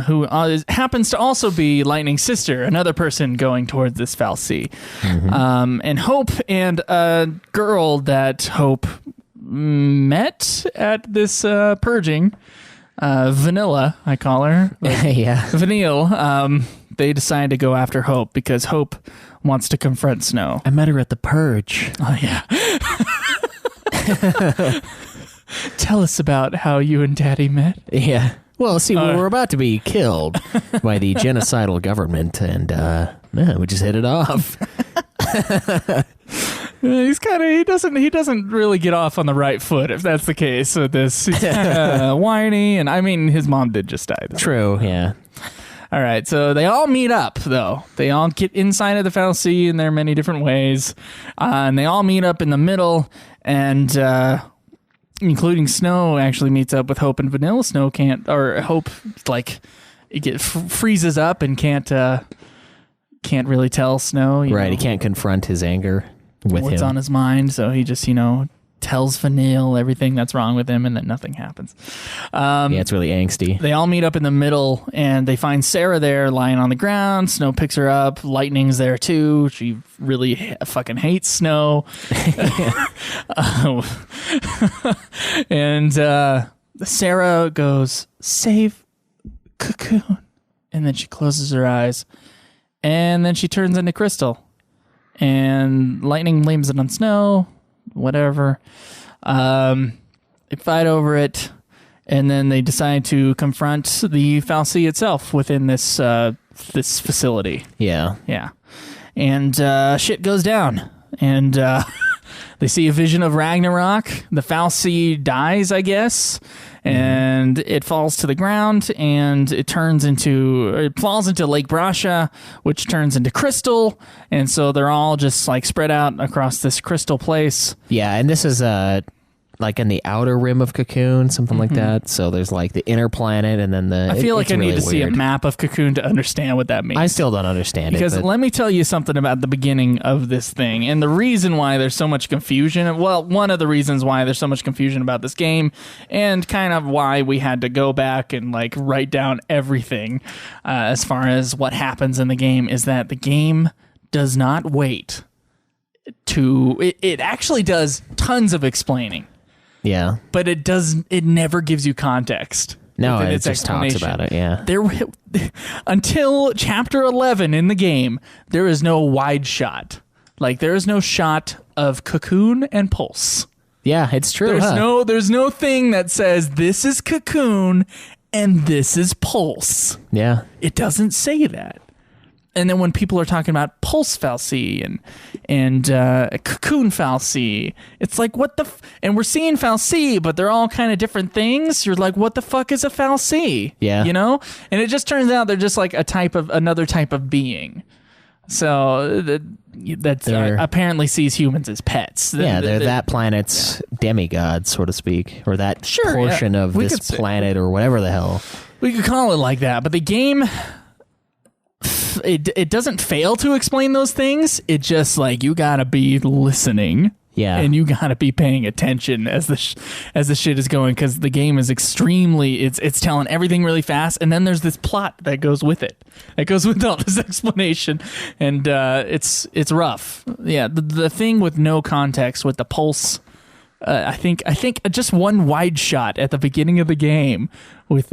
Who happens to also be Lightning's sister, another person going towards this Fal'Cie. And Hope and a girl that Hope met at this purging, Vanilla, I call her. Yeah. Vanille. They decide to go after Hope because Hope wants to confront Snow. I met her at the purge. Oh, yeah. Tell us about how you and Daddy met. Yeah. Well, see, we were about to be killed by the genocidal government, and we just hit it off. He's kind of he doesn't really get off on the right foot if that's the case with this. He's kind of whiny, and I mean his mom did just die. True, yeah. All right, so they all meet up though. They all get inside of the fallacy in their many different ways, and they all meet up in the middle, and including Snow actually meets up with Hope and Vanilla. Snow can't, or Hope like it freezes up and can't really tell Snow. Right, he can't confront his anger with what's him. on his mind, so he just tells Vanille everything that's wrong with him, and then nothing happens. Yeah, it's really angsty. They all meet up in the middle, and they find Sarah there lying on the ground. Snow picks her up. Lightning's there too. She really fucking hates Snow. And Sarah goes, "Save Cocoon," and then she closes her eyes, and then she turns into Crystal. And Lightning blames it on Snow. Whatever. They fight over it, and then they decide to confront the fallacy itself within this facility. Yeah. Yeah. And shit goes down. And they see a vision of Ragnarok. The fallacy dies, I guess, and it falls to the ground, and it falls into Lake Brasha, which turns into Crystal, and so they're all just like spread out across this crystal place. Yeah, and this is like in the outer rim of Cocoon, something like that. So there's like the inner planet, and then I feel like I need to see a map of Cocoon to understand what that means. I still don't understand because let me tell you something about the beginning of this thing, and the reason why there's so much confusion. Well, one of the reasons why there's so much confusion about this game, and kind of why we had to go back and like write down everything as far as what happens in the game, is that the game does not wait to. It actually does tons of explaining. Yeah, but it never gives you context. No, it just talks about it. Yeah, until chapter 11 in the game, there is no wide shot. Like there is no shot of Cocoon and Pulse. Yeah, it's true. There's no thing that says this is Cocoon and this is Pulse. Yeah, it doesn't say that. And then when people are talking about Pulse fallacy and Cocoon fallacy, it's like, what the... and we're seeing fallacy, but they're all kind of different things. You're like, what the fuck is a fallacy? Yeah. You know? And it just turns out they're just like another type of being. So that apparently sees humans as pets. Yeah, they're that planet's demigods, so to speak, or that portion of this planet or whatever the hell. We could call it like that, but the game... It doesn't fail to explain those things. It just like you gotta be listening, and you gotta be paying attention as the shit is going, because the game is extremely it's telling everything really fast, and then there's this plot that goes with it, that goes with all this explanation, and it's rough. Yeah, the thing with no context with the Pulse. I think just one wide shot at the beginning of the game with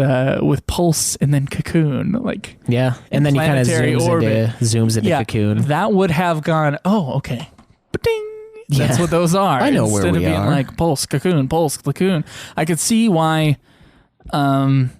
Pulse and then Cocoon, like and then you kind of zooms into Cocoon. That would have gone. Oh, okay, ba-ding. That's what those are. I know instead where we of being are. like Pulse, Cocoon. I could see why many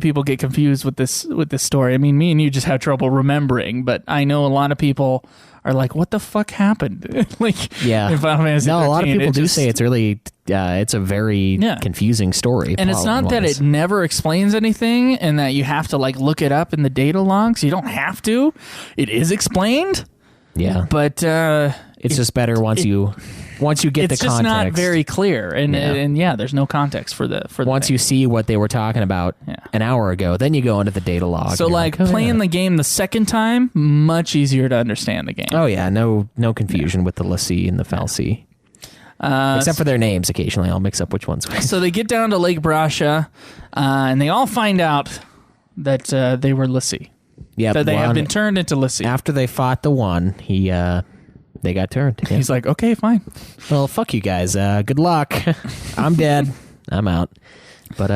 people get confused with this story. I mean, me and you just have trouble remembering, but I know a lot of people are like, what the fuck happened? Like, in Final Fantasy XIII, a lot of people do say it's really, it's a very confusing story. And it's not that it never explains anything and that you have to like look it up in the data logs. You don't have to. It is explained. Yeah. But it's just better once you get the context. It's just not very clear, and there's no context for the once thing. you see what they were talking about an hour ago, then you go into the data log. So like playing the game the second time, much easier to understand the game. Oh yeah, no confusion with the Lassie and the Fal'Cie. Except for their names, occasionally I'll mix up which ones. So they get down to Lake Brasha, and they all find out that they were Lassie. Yeah, that they have been turned into Lassie. After they fought the one, they got turned. Yeah. He's like, okay, fine. Well, fuck you guys. Good luck. I'm dead. I'm out. But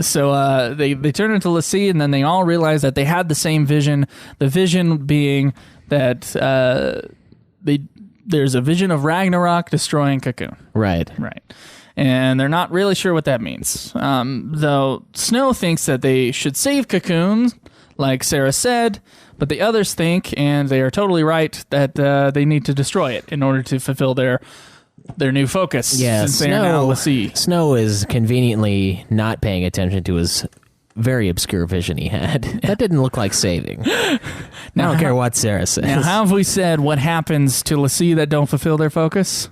So they turn into Lassie, and then they all realize that they had the same vision. The vision being that there's a vision of Ragnarok destroying Cocoon. Right. And they're not really sure what that means. Though Snow thinks that they should save Cocoon, like Sarah said, But the others think, and they are totally right, that they need to destroy it in order to fulfill their new focus. Yeah, since they are now Lassie. Snow is conveniently not paying attention to his very obscure vision he had. That didn't look like saving. I don't care what Sarah says. Now, how have we said what happens to Lassie that don't fulfill their focus?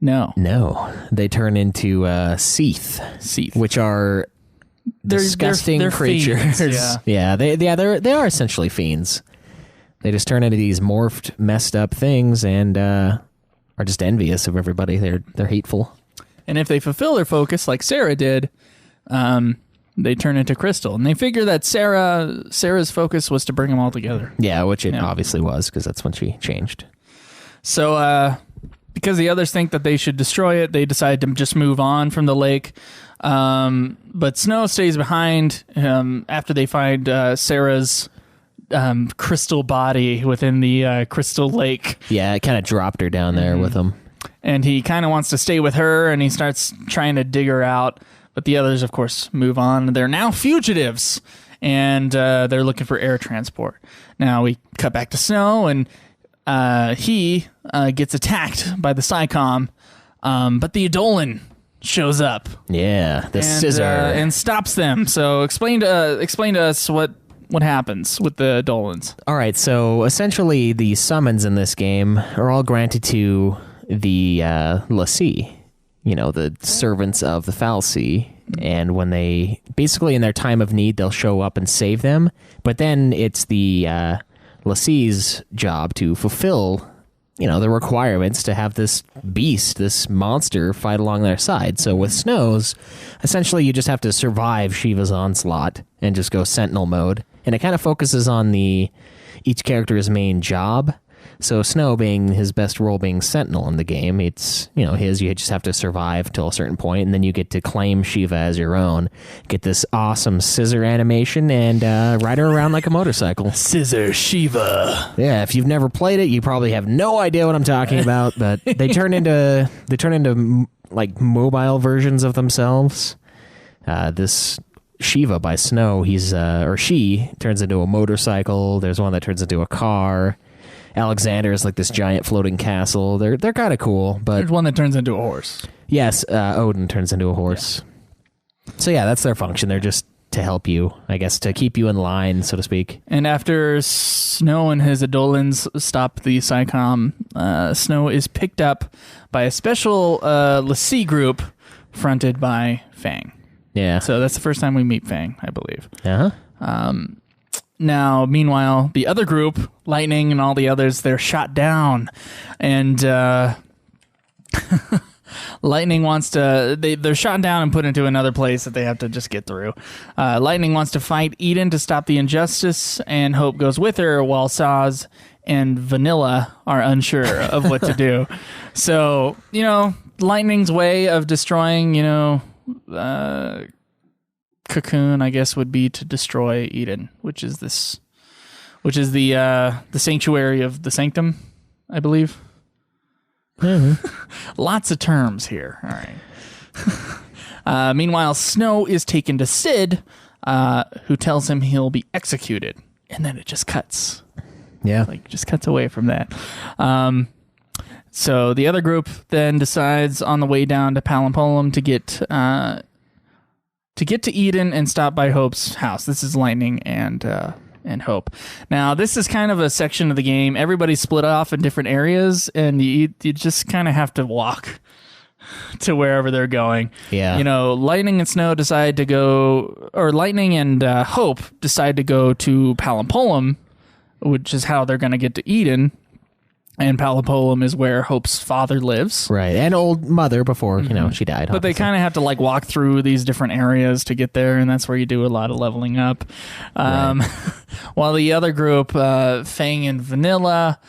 No, they turn into Seath, which are disgusting they're creatures. Fiends, yeah. They are essentially fiends. They just turn into these morphed, messed up things, and are just envious of everybody. They're hateful. And if they fulfill their focus, like Sarah did, they turn into Crystal. And they figure that Sarah's focus was to bring them all together. Yeah, which it obviously was, because that's when she changed. So, because the others think that they should destroy it, they decide to just move on from the lake. But Snow stays behind after they find Sarah's crystal body within the crystal lake. Yeah, it kind of dropped her down there with him. And he kind of wants to stay with her, and he starts trying to dig her out. But the others, of course, move on. They're now fugitives, and they're looking for air transport. Now we cut back to Snow, and he gets attacked by the Psycom, but the Eidolon shows up. Yeah, the scissor. And stops them. So explain to us what happens with the Eidolons. All right, so essentially the summons in this game are all granted to the Lassie, the servants of the fal'Cie. And when they, basically in their time of need, they'll show up and save them. But then it's the Lassie's job to fulfill, the requirements to have this beast, this monster, fight along their side. So with Snow's, essentially you just have to survive Shiva's onslaught and just go Sentinel mode. And it kind of focuses on each character's main job. So Snow being his best role being Sentinel in the game, it's, you just have to survive till a certain point, and then you get to claim Shiva as your own, get this awesome scissor animation, and ride her around like a motorcycle. Scissor Shiva. Yeah, if you've never played it, you probably have no idea what I'm talking about, but they turn into like mobile versions of themselves. This Shiva by Snow, she turns into a motorcycle. There's one that turns into a car. Alexander is like this giant floating castle. They're kind of cool, but there's one that turns into a horse. Yes, Odin turns into a horse. Yeah. So yeah, that's their function. They're just to help you, I guess, to keep you in line, so to speak. And after Snow and his Eidolons stop the Psycom, Snow is picked up by a special Lassie group fronted by Fang. Yeah. So that's the first time we meet Fang, I believe. Uh-huh. Now, meanwhile, the other group, Lightning and all the others, they're shot down. And Lightning wants to... They're shot down and put into another place that they have to just get through. Lightning wants to fight Eden to stop the injustice, and Hope goes with her, while Saz and Vanilla are unsure of what to do. So, Lightning's way of destroying, Cocoon, I guess, would be to destroy Eden, which is the sanctuary of the Sanctum, I believe. Mm-hmm. Lots of terms here. All right. Meanwhile, Snow is taken to Sid, who tells him he'll be executed, and then it just cuts. Yeah, just cuts away from that. So the other group then decides on the way down to Palampolum to get to Eden and stop by Hope's house. This is Lightning and Hope. Now, this is kind of a section of the game. Everybody's split off in different areas, and you just kind of have to walk to wherever they're going. Yeah. Lightning and Snow decide to go, or Lightning and Hope decide to go to Palampolum, which is how they're going to get to Eden. And Palampolum is where Hope's father lives. Right. And old mother before, she died. But they kind of have to walk through these different areas to get there, and that's where you do a lot of leveling up. Right. While the other group, Fang and Vanilla,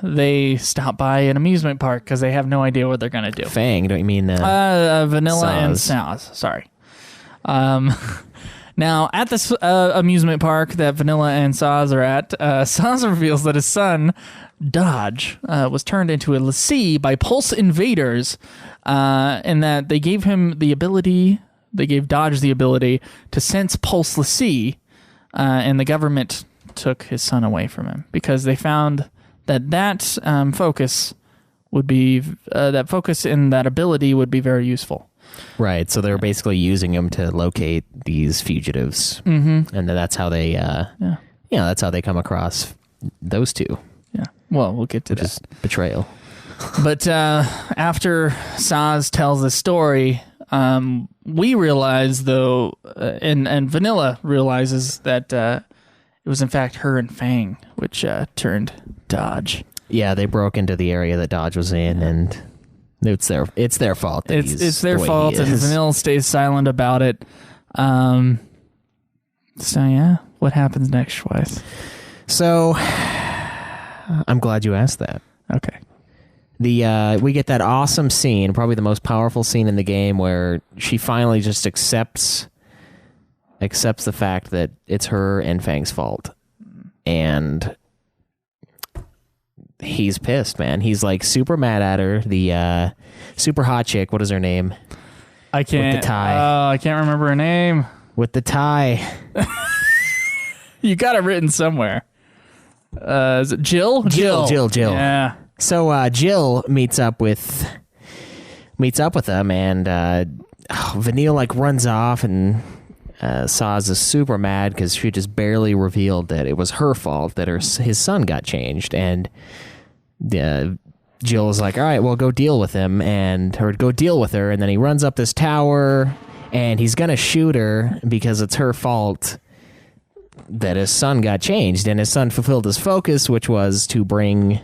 they stop by an amusement park because they have no idea what they're going to do. Fang, don't you mean Vanilla Saz. and Saz. Sorry. Now, at this amusement park that Vanilla and Saz are at, Saz reveals that his son, Dodge, was turned into a Lassie by Pulse invaders, and that they gave Dodge the ability to sense Pulse Lassie, and the government took his son away from him because they found that focus would be that focus and that ability would be very useful. Right. So they're basically using him to locate these fugitives, and then that's how they that's how they come across those two. Yeah. Well, we'll get to which that. is betrayal. But after Saz tells the story, we realize, though, and Vanilla realizes that it was in fact her and Fang which turned Dodge. Yeah, they broke into the area that Dodge was in, and it's their fault. It's their fault, and Vanilla stays silent about it. So yeah, what happens next, Schweiss? So I'm glad you asked that. Okay. We get that awesome scene, probably the most powerful scene in the game, where she finally just accepts the fact that it's her and Fang's fault, and he's pissed, man. He's like super mad at her. The super hot chick, what is her name? I can't. With the tie. Oh, I can't remember her name. With the tie. You got it written somewhere. Is it Jill? Jill. Yeah. So Jill meets up with them, and Vanille like runs off, and Saz is super mad because she just barely revealed that it was her fault that his son got changed, and Jill is like, all right, well, go deal with him, or go deal with her, and then he runs up this tower, and he's gonna shoot her because it's her fault that his son got changed, and his son fulfilled his focus, which was to bring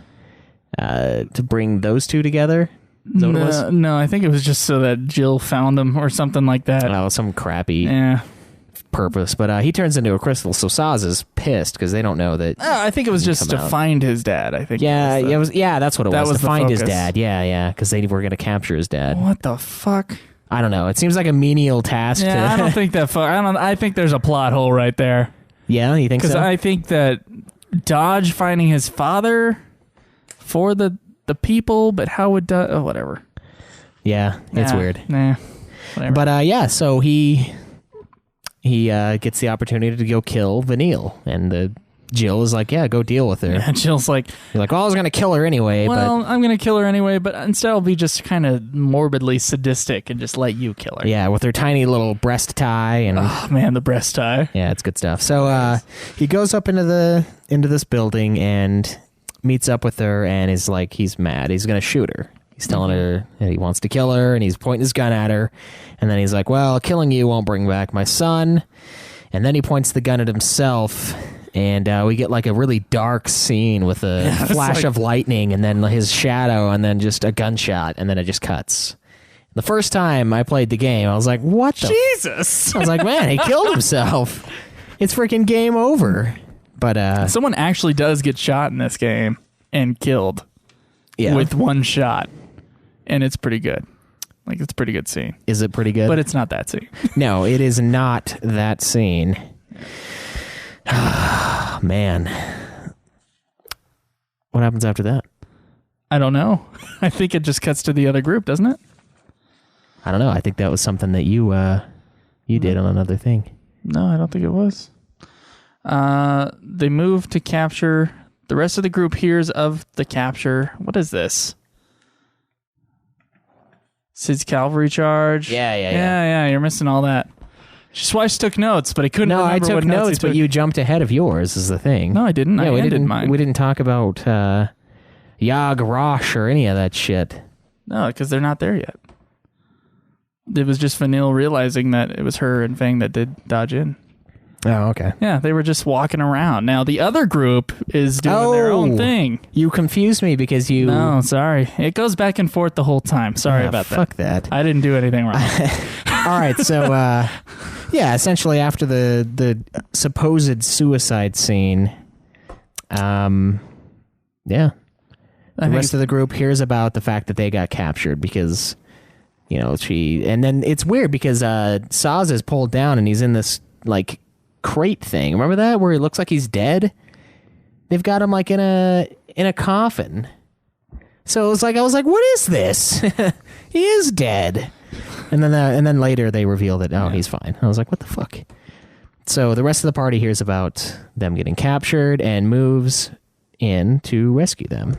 those two together. Is that what it was? No, I think it was just so that Jill found him or something like that. Oh, some crappy purpose. But he turns into a crystal, so Saz is pissed because they don't know that. I think it was just to find his dad. I think. Yeah, that's what it was. To find his dad. Yeah, because they were going to capture his dad. What the fuck? I don't know. It seems like a menial task. Yeah, I don't think that. I think there's a plot hole right there. Yeah, you think so? Because I think that Dodge finding his father for the people, but how would whatever. Yeah, it's weird. Nah, whatever. But so he gets the opportunity to go kill Vanille, and Jill is like, yeah, go deal with her. Yeah, Jill's like, you're like, well, I was gonna kill her anyway. Well, I'm gonna kill her anyway, but instead I'll be just kind of morbidly sadistic and just let you kill her. Yeah, with her tiny little breast tie, and oh man, the breast tie. Yeah, it's good stuff. So he goes up into this building and meets up with her, and is like, he's mad. He's gonna shoot her. He's telling her that he wants to kill her, and he's pointing his gun at her, and then he's like, well, killing you won't bring back my son. And then he points the gun at himself, and we get like a really dark scene with a flash of lightning, and then his shadow, and then just a gunshot, and then it just cuts. The first time I played the game, I was like, what the Jesus? I was like, man, he killed himself. It's freaking game over. But someone actually does get shot in this game and killed with one shot, and it's pretty good. Like, it's a pretty good scene. Is it pretty good? But it's not that scene. No, it is not that scene. Man. What happens after that? I don't know. I think it just cuts to the other group, doesn't it? I don't know. I think that was something that you did on another thing. No, I don't think it was. They move to capture. The rest of the group hears of the capture. What is this? Sid's cavalry charge. Yeah. You're missing all that. Schweiss took notes, but I couldn't remember what what notes, but you jumped ahead of yours is the thing. No, I didn't. Yeah, I ended mine. We didn't talk about Yag Rosh or any of that shit. No, because they're not there yet. It was just Vanille realizing that it was her and Fang that did dodge in. Oh, okay. Yeah, they were just walking around. Now, the other group is doing their own thing. You confused me because you... No, sorry. It goes back and forth the whole time. Sorry about that. Fuck that. I didn't do anything wrong. All right, so, essentially after the supposed suicide scene, the rest of the group hears about the fact that they got captured because, and then it's weird because Saz is pulled down and he's in this, like, crate thing. Remember that? Where he looks like he's dead? They've got him, like, in a coffin. So I was like, what is this? He is dead. And then later they reveal that, he's fine. I was like, what the fuck? So the rest of the party hears about them getting captured and moves in to rescue them.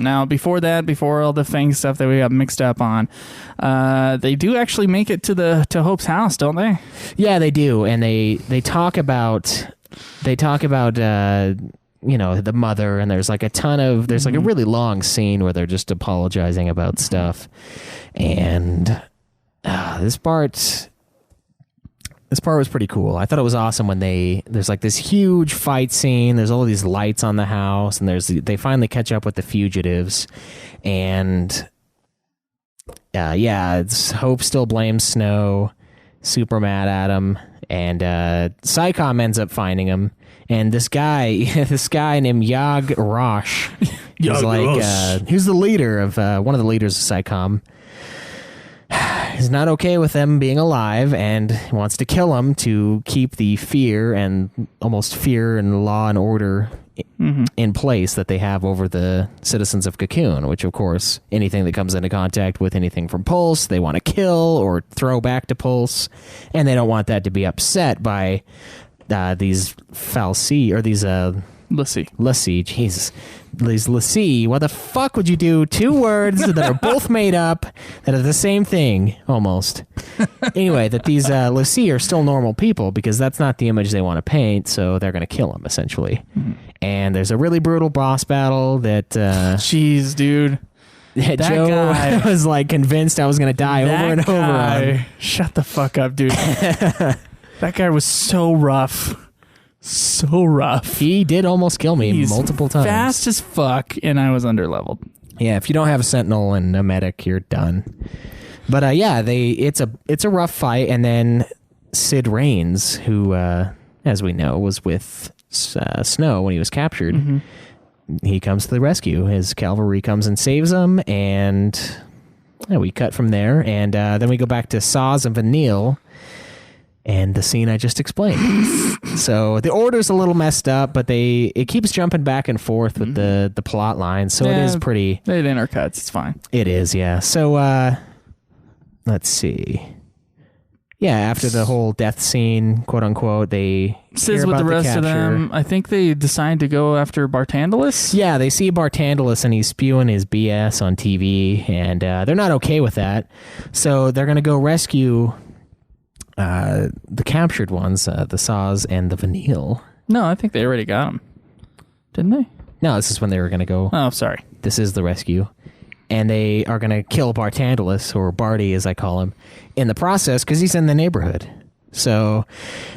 Now, before all the Fang stuff that we got mixed up on, they do actually make it to Hope's house, don't they? Yeah, they do, and they talk about the mother, and there's like there's like a really long scene where they're just apologizing about stuff, and this part was pretty cool. I thought it was awesome when there's like this huge fight scene. There's all these lights on the house, and they finally catch up with the fugitives, and Hope still blames Snow, super mad at him, and Psycom ends up finding him, and this guy named Yag Rosh, who's the leader of one of the leaders of Psycom. Is not okay with them being alive and wants to kill them to keep the fear and law and order in place that they have over the citizens of Cocoon, which of course anything that comes into contact with anything from Pulse they want to kill or throw back to Pulse, and they don't want that to be upset by these Fal'Cie or these l'Cie, Jesus. These l'Cie, why the fuck would you do two words that are both made up that are the same thing, almost? Anyway, that these l'Cie are still normal people because that's not the image they want to paint, so they're going to kill them, essentially. And there's a really brutal boss battle that... Jeez, dude. That Joe guy was like convinced I was going to die over and over on. Shut the fuck up, dude. That guy was so rough. So rough. He did almost kill me multiple times. Fast as fuck, and I was underleveled. Yeah, if you don't have a sentinel and a medic, you're done. But it's a rough fight, and then Sid Raines, who, as we know, was with Snow when he was captured, he comes to the rescue. His cavalry comes and saves him, and we cut from there, and then we go back to Saz and Vanille. And the scene I just explained. So the order's a little messed up, but it keeps jumping back and forth with the plot line. So it is pretty... It intercuts. It's fine. It is, yeah. So let's see. Yeah, after the whole death scene, quote unquote, they Sid's with the rest of them. I think they decide to go after Bartandalus. Yeah, they see Bartandalus and he's spewing his BS on TV, and they're not okay with that. So they're going to go rescue... the captured ones, the Saz and the Vanille. No, I think they already got them. Didn't they? No, this is when they were going to go. Oh, sorry. This is the rescue. And they are going to kill Bartandalus, or Barty as I call him, in the process because he's in the neighborhood. So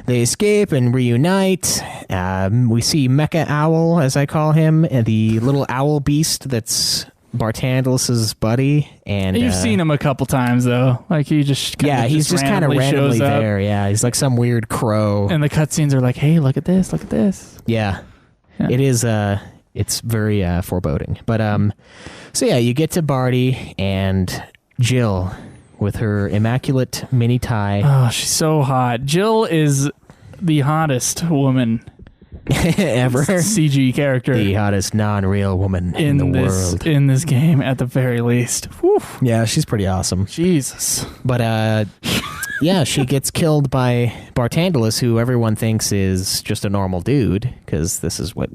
they escape and reunite. We see Mecha Owl, as I call him, and the little owl beast that's Bartandalus's buddy. And you've seen him a couple times though, like he just he's just kind of randomly there. Yeah, he's like some weird crow. And the cutscenes are like, hey, look at this, look at this. Yeah. It is. It's very foreboding. But so yeah, you get to Barty and Jill with her immaculate mini tie. Oh, she's so hot. Jill is the hottest woman ever. CG character. The hottest non-real woman in the world. In this game, at the very least. Whew. Yeah, she's pretty awesome. Jesus. But, yeah, she gets killed by Bartandalus, who everyone thinks is just a normal dude, because this is what,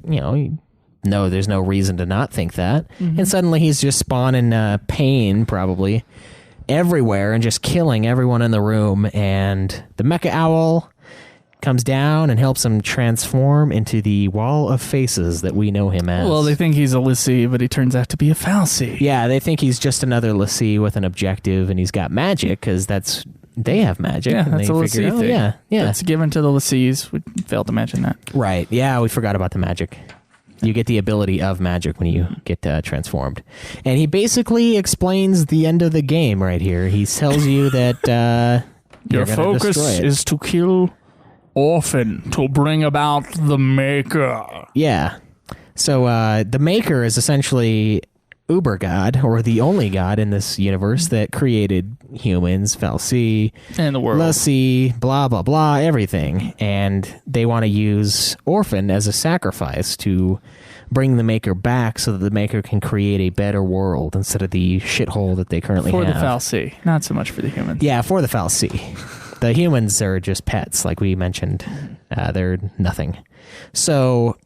there's no reason to not think that. And suddenly he's just spawning pain, probably, everywhere, and just killing everyone in the room. And the Mecha Owl comes down and helps him transform into the wall of faces that we know him as. Well, they think he's a l'Cie, but he turns out to be a Fal'Cie. Yeah, they think he's just another l'Cie with an objective, and he's got magic, because they have magic. Yeah, and that's a l'Cie thing. Yeah. That's given to the l'Cies. We failed to mention that. Right, yeah, we forgot about the magic. You get the ability of magic when you get transformed. And he basically explains the end of the game right here. He tells you that your focus is to kill Orphan to bring about the Maker. Yeah. So the Maker is essentially Uber God, or the only God in this universe that created humans, Fal'Cie, and the world. l'Cie, blah, blah, blah, everything. And they want to use Orphan as a sacrifice to bring the Maker back so that the Maker can create a better world instead of the shithole that they currently have. For the Fal'Cie, not so much for the humans. Yeah, for the Fal'Cie. The humans are just pets, like we mentioned. They're nothing. So,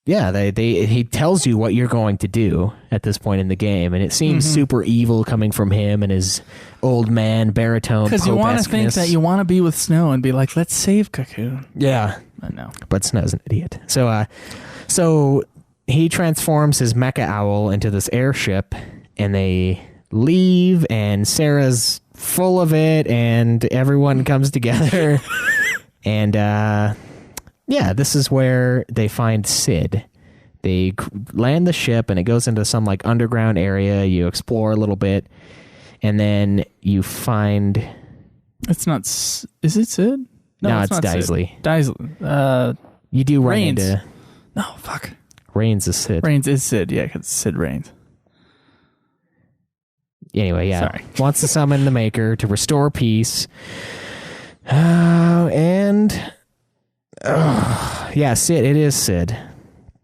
yeah, he tells you what you're going to do at this point in the game, and it seems super evil coming from him and his old man baritone. Because you want to think that you want to be with Snow and be like, let's save Cocoon. Yeah. But no. But Snow's an idiot. So he transforms his mecha owl into this airship, and they leave, and Sarah's full of it, and everyone comes together. And this is where they find Sid. They land the ship, and it goes into some like underground area. You explore a little bit, and then you find... It's not... Is it Sid? No, it's not Daisley. Sid. Daisley. You do run Rains. into... No, fuck. Rains is Sid. Rains is Sid, yeah, because Sid Rains. Anyway, yeah. Sorry. Wants to summon the Maker to restore peace. Sid. It is Sid.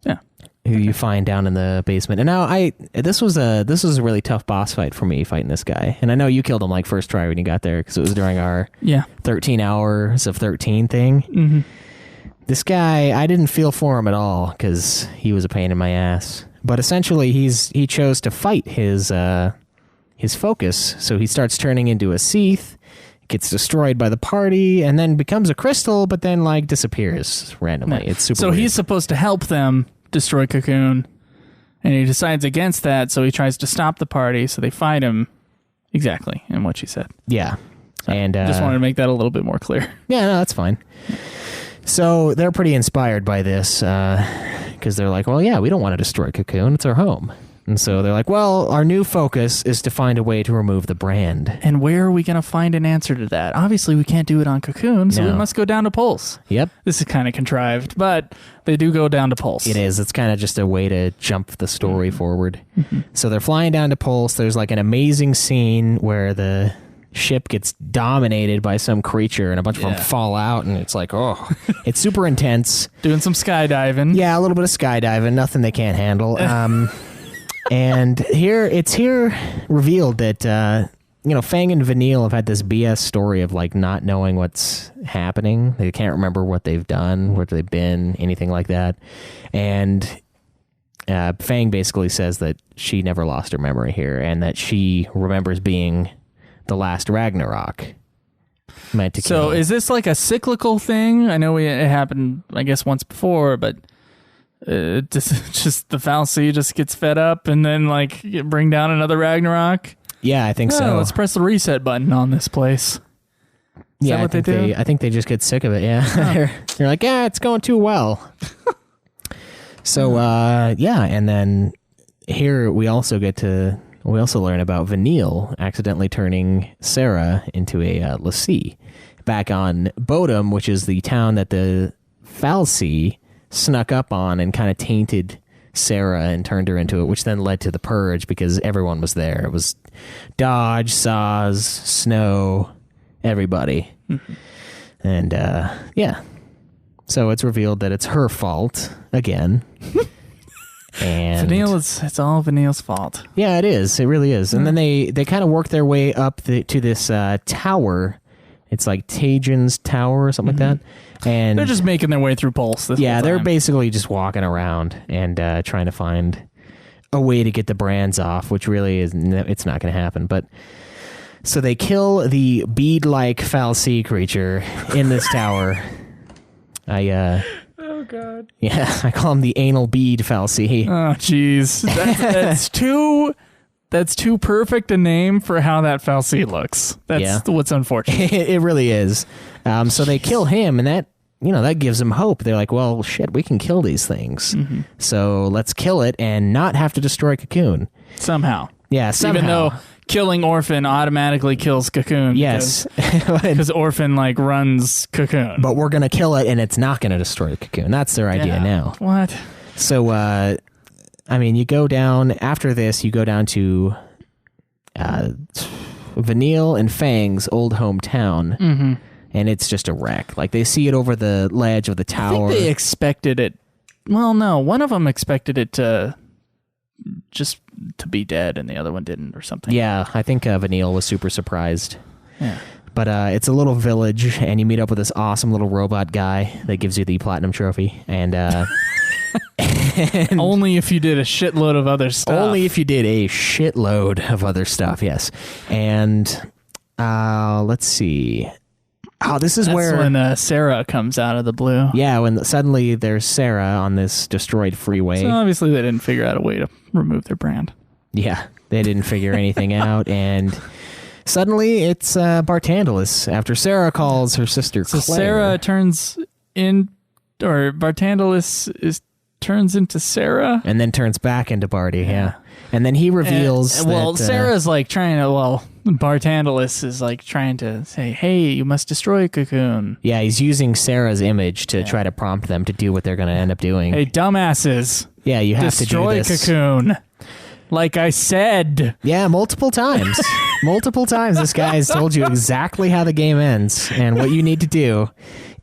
Yeah. Who you find down in the basement. And now this was a really tough boss fight for me fighting this guy. And I know you killed him like first try when you got there because it was during our 13 hours of 13 thing. Mm-hmm. This guy, I didn't feel for him at all because he was a pain in my ass. But essentially, he chose to fight his focus. So he starts turning into a Seath, gets destroyed by the party, and then becomes a crystal, but then like disappears randomly. It's super weird. He's supposed to help them destroy Cocoon, and he decides against that, so he tries to stop the party, so they fight him exactly in what you said. Yeah. So and just wanted to make that a little bit more clear. Yeah, no, that's fine. So they're pretty inspired by this because they're like, well, yeah, we don't want to destroy Cocoon. It's our home. And so they're like, well, our new focus is to find a way to remove the brand. And where are we going to find an answer to that? Obviously, we can't do it on Cocoon, so we must go down to Pulse. Yep. This is kind of contrived, but they do go down to Pulse. It is. It's kind of just a way to jump the story forward. So they're flying down to Pulse. There's like an amazing scene where the ship gets dominated by some creature and a bunch of them fall out, and it's like, oh, it's super intense. Doing some skydiving. Yeah, a little bit of skydiving, nothing they can't handle. And here revealed that Fang and Vanille have had this BS story of like not knowing what's happening. They can't remember what they've done, where they've been, anything like that. And Fang basically says that she never lost her memory here, and that she remembers being the last Ragnarok. Meant to kill. So is this like a cyclical thing? I know it happened, I guess, once before, but just the Fal'Cie just gets fed up and then like bring down another Ragnarok? Yeah, I think so. Let's press the reset button on this place. Is that what they do? I think they just get sick of it, yeah. Oh. They're like, yeah, it's going too well. So, and then here we also learn about Vanille accidentally turning Sarah into a Lassie back on Bodum, which is the town that the Fal'Cie snuck up on and kind of tainted Sarah and turned her into it, which then led to the Purge because everyone was there. It was Dodge, Saz, Snow, everybody. Mm-hmm. And, so it's revealed that it's her fault again. And Vanille it's all Vanille's fault. Yeah, it is. It really is. And then they kind of work their way up to this tower. It's like Tajin's Tower or something like that. And they're just making their way through Pulse. They're basically just walking around and trying to find a way to get the brands off, which really it's not going to happen. But so they kill the bead-like Fal'Cie creature in this tower. Oh God! Yeah, I call him the anal bead Fal'Cie. Oh jeez, that's too perfect a name for how that Fal'Cie looks. That's what's unfortunate. It really is. So they kill him, and that gives them hope. They're like, well, shit, we can kill these things. Mm-hmm. So let's kill it and not have to destroy Cocoon somehow. Yeah, somehow. Even though killing Orphan automatically kills Cocoon. Yes. Because Orphan runs Cocoon. But we're going to kill it and it's not going to destroy Cocoon. That's their idea now. What? So, you go down, after this, you go down to Vanille and Fang's old hometown. Mm-hmm. And it's just a wreck. Like, they see it over the ledge of the tower. I think they expected it. Well, no. One of them expected it to be dead and the other one didn't or something. Yeah, I think Vanille was super surprised. Yeah. But it's a little village, and you meet up with this awesome little robot guy that gives you the platinum trophy. And, only if you did a shitload of other stuff. Only if you did a shitload of other stuff, yes. And let's see. Oh, this is That's when Sarah comes out of the blue. Yeah, when suddenly there's Sarah on this destroyed freeway. So obviously they didn't figure out a way to remove their brand. Yeah, they didn't figure anything out, and suddenly it's Bartandalis after Sarah calls her sister Claire. So Sarah turns turns into Sarah, and then turns back into Barty. Yeah, and then he reveals. Sarah's like trying to. Bartandalis is like trying to say, "Hey, you must destroy Cocoon." Yeah, he's using Sarah's image to try to prompt them to do what they're going to end up doing. Hey, dumbasses! Yeah, you have to do this. Destroy Cocoon. Like I said. Yeah, multiple times. Multiple times this guy has told you exactly how the game ends and what you need to do.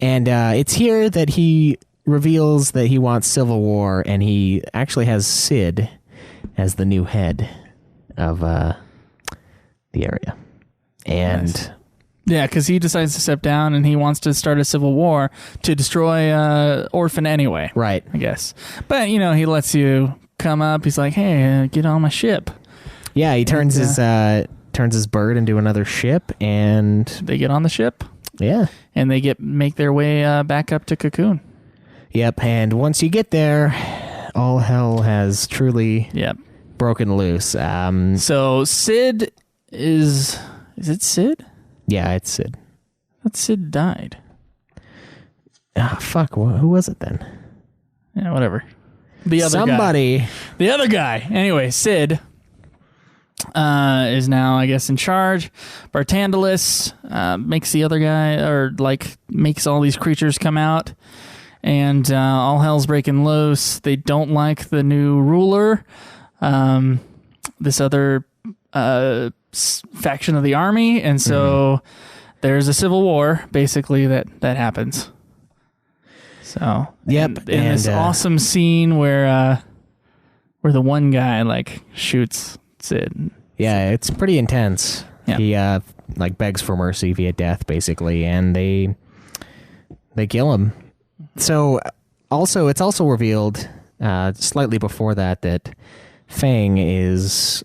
And it's here that he reveals that he wants Civil War, and he actually has Sid as the new head of the area. And nice. Yeah, because he decides to step down and he wants to start a civil war to destroy Orphan anyway. Right. I guess. But, he lets you come up. He's like, hey, get on my ship. Yeah, he turns his bird into another ship, and they get on the ship. Yeah. And they make their way back up to Cocoon. Yep, and once you get there, all hell has truly broken loose. So Sid is it Sid? Yeah, it's Sid. But Sid died. Ah, fuck. Who was it then? Yeah, whatever. The other Somebody. guy. The other guy. Anyway, Sid is now, I guess, in charge. Bartandalis makes the other guy, makes all these creatures come out. And all hell's breaking loose. They don't like the new ruler. This other faction of the army, and so there's a civil war basically that happens. So and this awesome scene where the one guy shoots Sid. Yeah, it's pretty intense. Yeah. He begs for mercy via death basically, and they kill him. So it's also revealed slightly before that Fang is,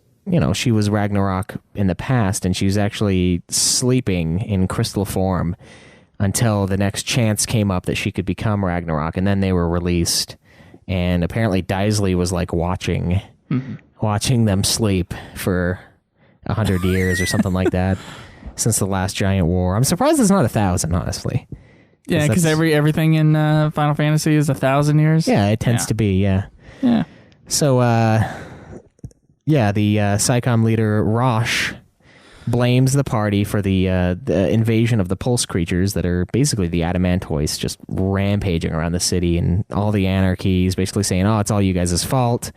she was Ragnarok in the past, and she was actually sleeping in crystal form until the next chance came up that she could become Ragnarok, and then they were released. And apparently Daisley was watching them sleep for 100 years or something like that since the last giant war. I'm surprised it's not 1,000, honestly. Yeah, because everything in Final Fantasy is 1,000 years. Yeah, it tends to be. Yeah. Yeah. So, the SciComm leader Rosh blames the party for the invasion of the pulse creatures that are basically the Adamantoids just rampaging around the city, and all the anarchy. He's basically saying, "Oh, it's all you guys' fault."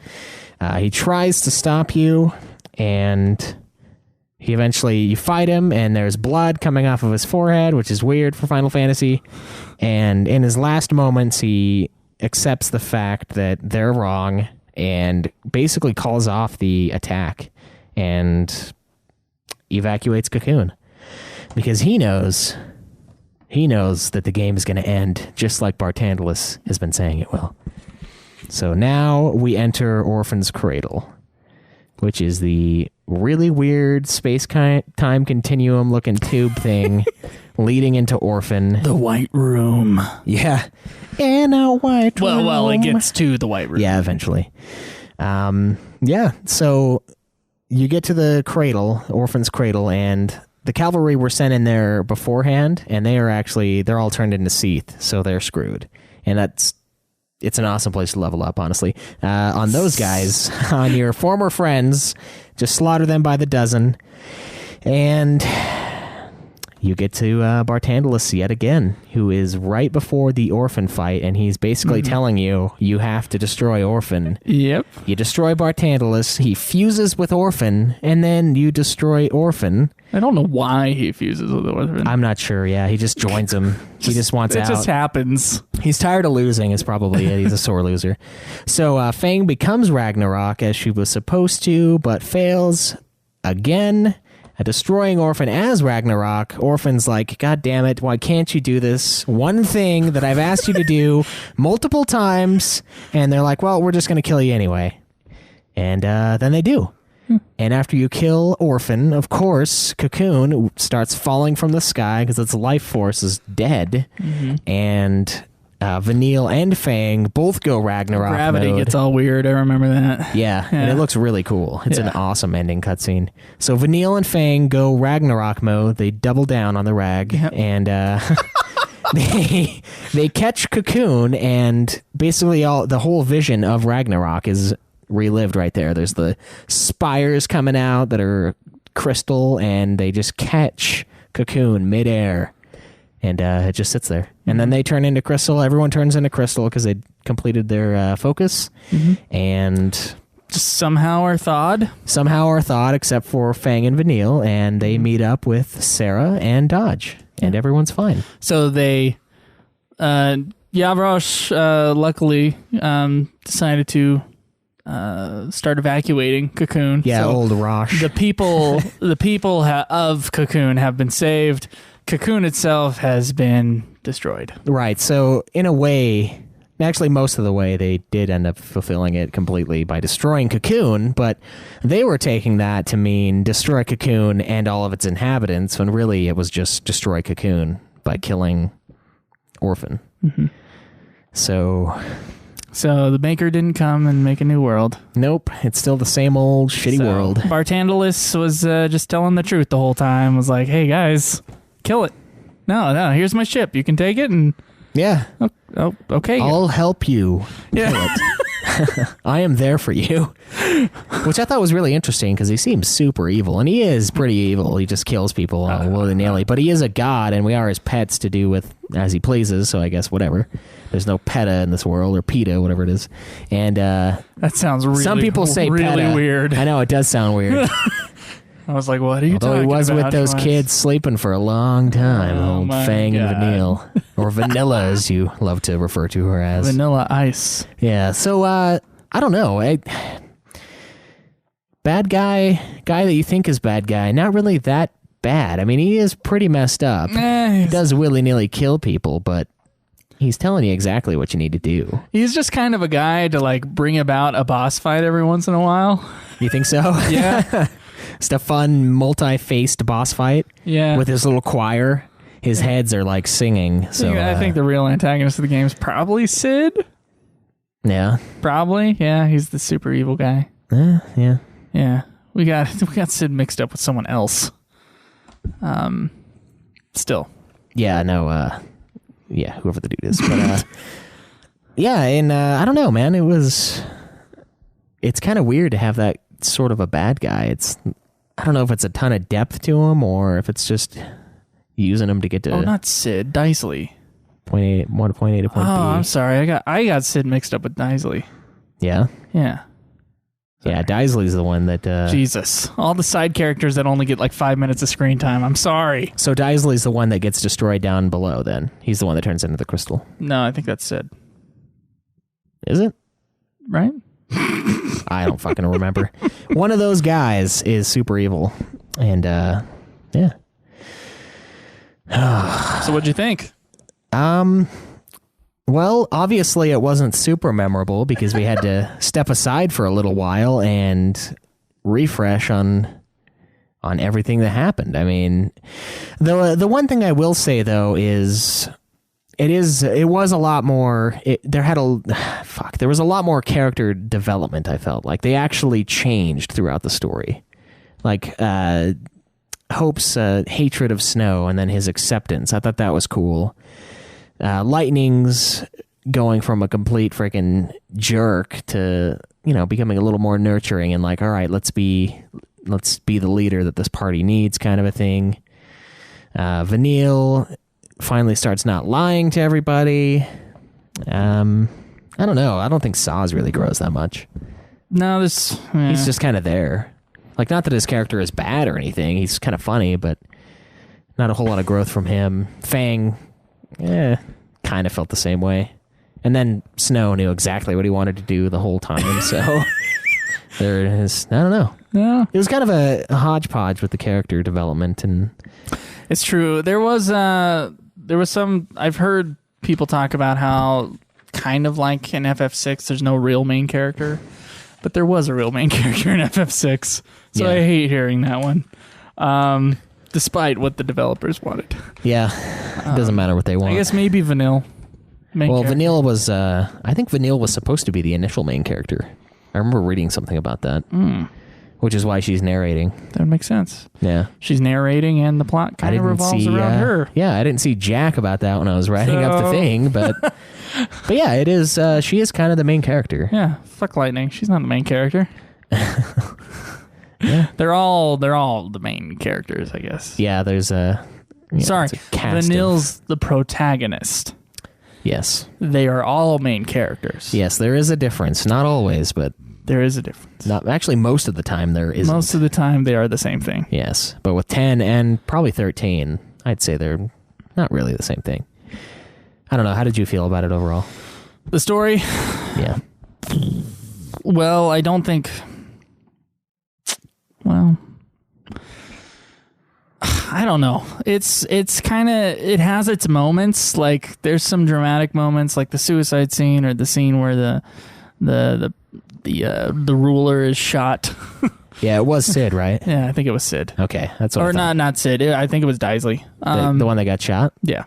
He tries to stop you, and you fight him, and there's blood coming off of his forehead, which is weird for Final Fantasy. And in his last moments, he accepts the fact that they're wrong and basically calls off the attack and evacuates Cocoon, because he knows that the game is going to end just like Bartandalis has been saying it will. So now we enter Orphan's Cradle, which is the really weird space-time continuum looking tube thing leading into Orphan. The White Room. Yeah. In a white room. Well, it gets to the White Room. Yeah, eventually. So you get to the cradle, Orphan's Cradle, and the cavalry were sent in there beforehand, and they're all turned into Seath, so they're screwed. And it's an awesome place to level up, honestly. On those guys, on your former friends, just slaughter them by the dozen. And you get to Bartandalis yet again, who is right before the Orphan fight, and he's basically telling you have to destroy Orphan. Yep. You destroy Bartandalis, he fuses with Orphan, and then you destroy Orphan. I don't know why he fuses with Orphan. I'm not sure, yeah. He just joins them. He just wants out. It just happens. He's tired of losing is probably it. He's a sore loser. So Fang becomes Ragnarok as she was supposed to, but fails again. destroying Orphan as Ragnarok. Orphan's like, God damn it, why can't you do this one thing that I've asked you to do multiple times? And they're like, well, we're just going to kill you anyway. And then they do. And after you kill Orphan, of course, Cocoon starts falling from the sky because its life force is dead. And Vanille and Fang both go Ragnarok Gravity mode. gets all weird. I remember that. Yeah, and it looks really cool. It's an awesome ending cutscene. So Vanille and Fang go Ragnarok mode. They double down on the rag, and they catch Cocoon, and basically the whole vision of Ragnarok is relived right there. There's the spires coming out that are crystal, and they just catch Cocoon midair, and it just sits there. And then they turn into crystal. Everyone turns into crystal because they completed their focus, and Just somehow are thawed. Except for Fang and Vanille, and they meet up with Sarah and Dodge, and everyone's fine. So they, Yavrosh, luckily, decided to start evacuating Cocoon. Yeah, So old Rosh. the people of Cocoon have been saved. Cocoon itself has been destroyed. Right. So in a way, actually most of the way, they did end up fulfilling it completely by destroying Cocoon, but they were taking that to mean destroy Cocoon and all of its inhabitants, when really it was just destroy Cocoon by killing Orphan. So the maker didn't come and make a new world. nope, it's still the same old shitty world. Bartandalis was just telling the truth the whole time. Was like, hey guys, kill it. No, here's my ship. You can take it and... Yeah. Oh, okay. I'll help you kill it. I am there for you. Which I thought was really interesting because he seems super evil, and he is pretty evil. He just kills people willy-nilly. But he is a god, and we are his pets to do with as he pleases, so I guess whatever. There's no PETA in this world, or PETA, whatever it is. And That sounds really some people say really PETA. weird. I know, it does sound weird. I was like, what are you Although talking he was about? with those kids sleeping for a long time, Oh old my Fang and God. Vanille. Or Vanilla, as you love to refer to her as. Vanilla Ice. Yeah, so I don't know. Bad guy that you think is bad guy, not really that bad. I mean, he is pretty messed up. He does willy-nilly kill people, but he's telling you exactly what you need to do. He's just kind of a guy to like bring about a boss fight every once in a while. You think so? Yeah. Just a fun, multi-faced boss fight Yeah. with his little choir. His heads are like singing. So I think the real antagonist of the game is probably Sid. yeah. Probably. Yeah, he's the super evil guy. Yeah. Yeah. We got Sid mixed up with someone else. Still. Yeah, no, yeah, whoever the dude is. But, yeah, and I don't know, man. It's kind of weird to have that sort of a bad guy. I don't know if it's a ton of depth to him or if it's just using him to get to not Sid, Daisley. point A to point B. Oh, I'm sorry. I got Sid mixed up with Daisley. Yeah? Yeah. Yeah, Daisley's the one that... Jesus. All the side characters that only get like 5 minutes of screen time. I'm sorry. So Daisley's the one that gets destroyed down below then. He's the one that turns into the crystal. No, I think that's Sid. Is it? Right? I don't fucking remember. One of those guys is super evil. And, yeah. So what'd you think? Well, obviously it wasn't super memorable because we had to step aside for a little while and refresh on everything that happened. I mean, the one thing I will say though is it was a lot more. There was a lot more character development. I felt like they actually changed throughout the story, like Hope's hatred of Snow and then his acceptance. I thought that was cool. Lightning's going from a complete freaking jerk to, becoming a little more nurturing and like, all right, let's be the leader that this party needs, kind of a thing. Vanille finally starts not lying to everybody. I don't know. I don't think Saz really grows that much. No, He's just kind of there. Like, not that his character is bad or anything. He's kind of funny, but not a whole lot of growth from him. Fang, kind of felt the same way. And then Snow knew exactly what he wanted to do the whole time, so there is, I don't know. No. It was kind of a hodgepodge with the character development, and It's true. There was some. I've heard people talk about how kind of like in FF6, there's no real main character, but there was a real main character in FF6. So Yeah. I hate hearing that one, despite what the developers wanted. yeah, it doesn't matter what they want. I guess maybe Vanille. Vanille was. I think Vanille was supposed to be the initial main character. I remember reading something about that, which is why she's narrating. That would make sense. Yeah. She's narrating, and the plot kind of revolves around her. Yeah, I didn't see jack about that when I was writing up the thing, but yeah, it is. She is kind of the main character. Yeah, fuck Lightning. She's not the main character. Yeah. They're all the main characters, I guess. Yeah, there's a. Sorry, it's a cast Vanille's the protagonist. Yes. They are all main characters. Yes, there is a difference. Not always, but There is a difference. not actually. Most of the time, there isn't. Most of the time, they are the same thing. Yes, but with 10 and probably 13, I'd say they're not really the same thing. I don't know. How did you feel about it overall? The story? Yeah. Well, I don't think... Well... I don't know. It's kind of... It has its moments. Like, there's some dramatic moments, like the suicide scene or the scene where the ruler is shot. Yeah, it was Sid, right? Yeah, I think it was Sid. Okay, that's what I Or thought. not Sid. I think it was Daisley. The one that got shot? Yeah.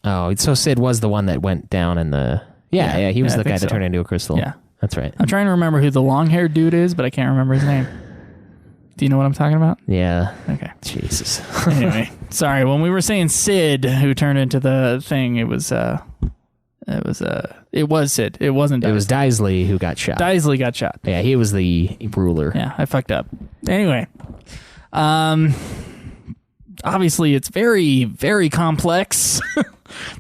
Oh, so Sid was the one that went down in the... Yeah, he was Yeah, I the guy think that so. turned into a crystal. Yeah. That's right. I'm trying to remember who the long-haired dude is, but I can't remember his name. Do you know what I'm talking about? Yeah. Okay. Jesus. Anyway, sorry. When we were saying Sid, who turned into the thing, it was Sid. It wasn't Daisley. It was Daisley who got shot. Daisley got shot. Yeah, he was the ruler. Yeah, I fucked up. Anyway, obviously it's very, very complex.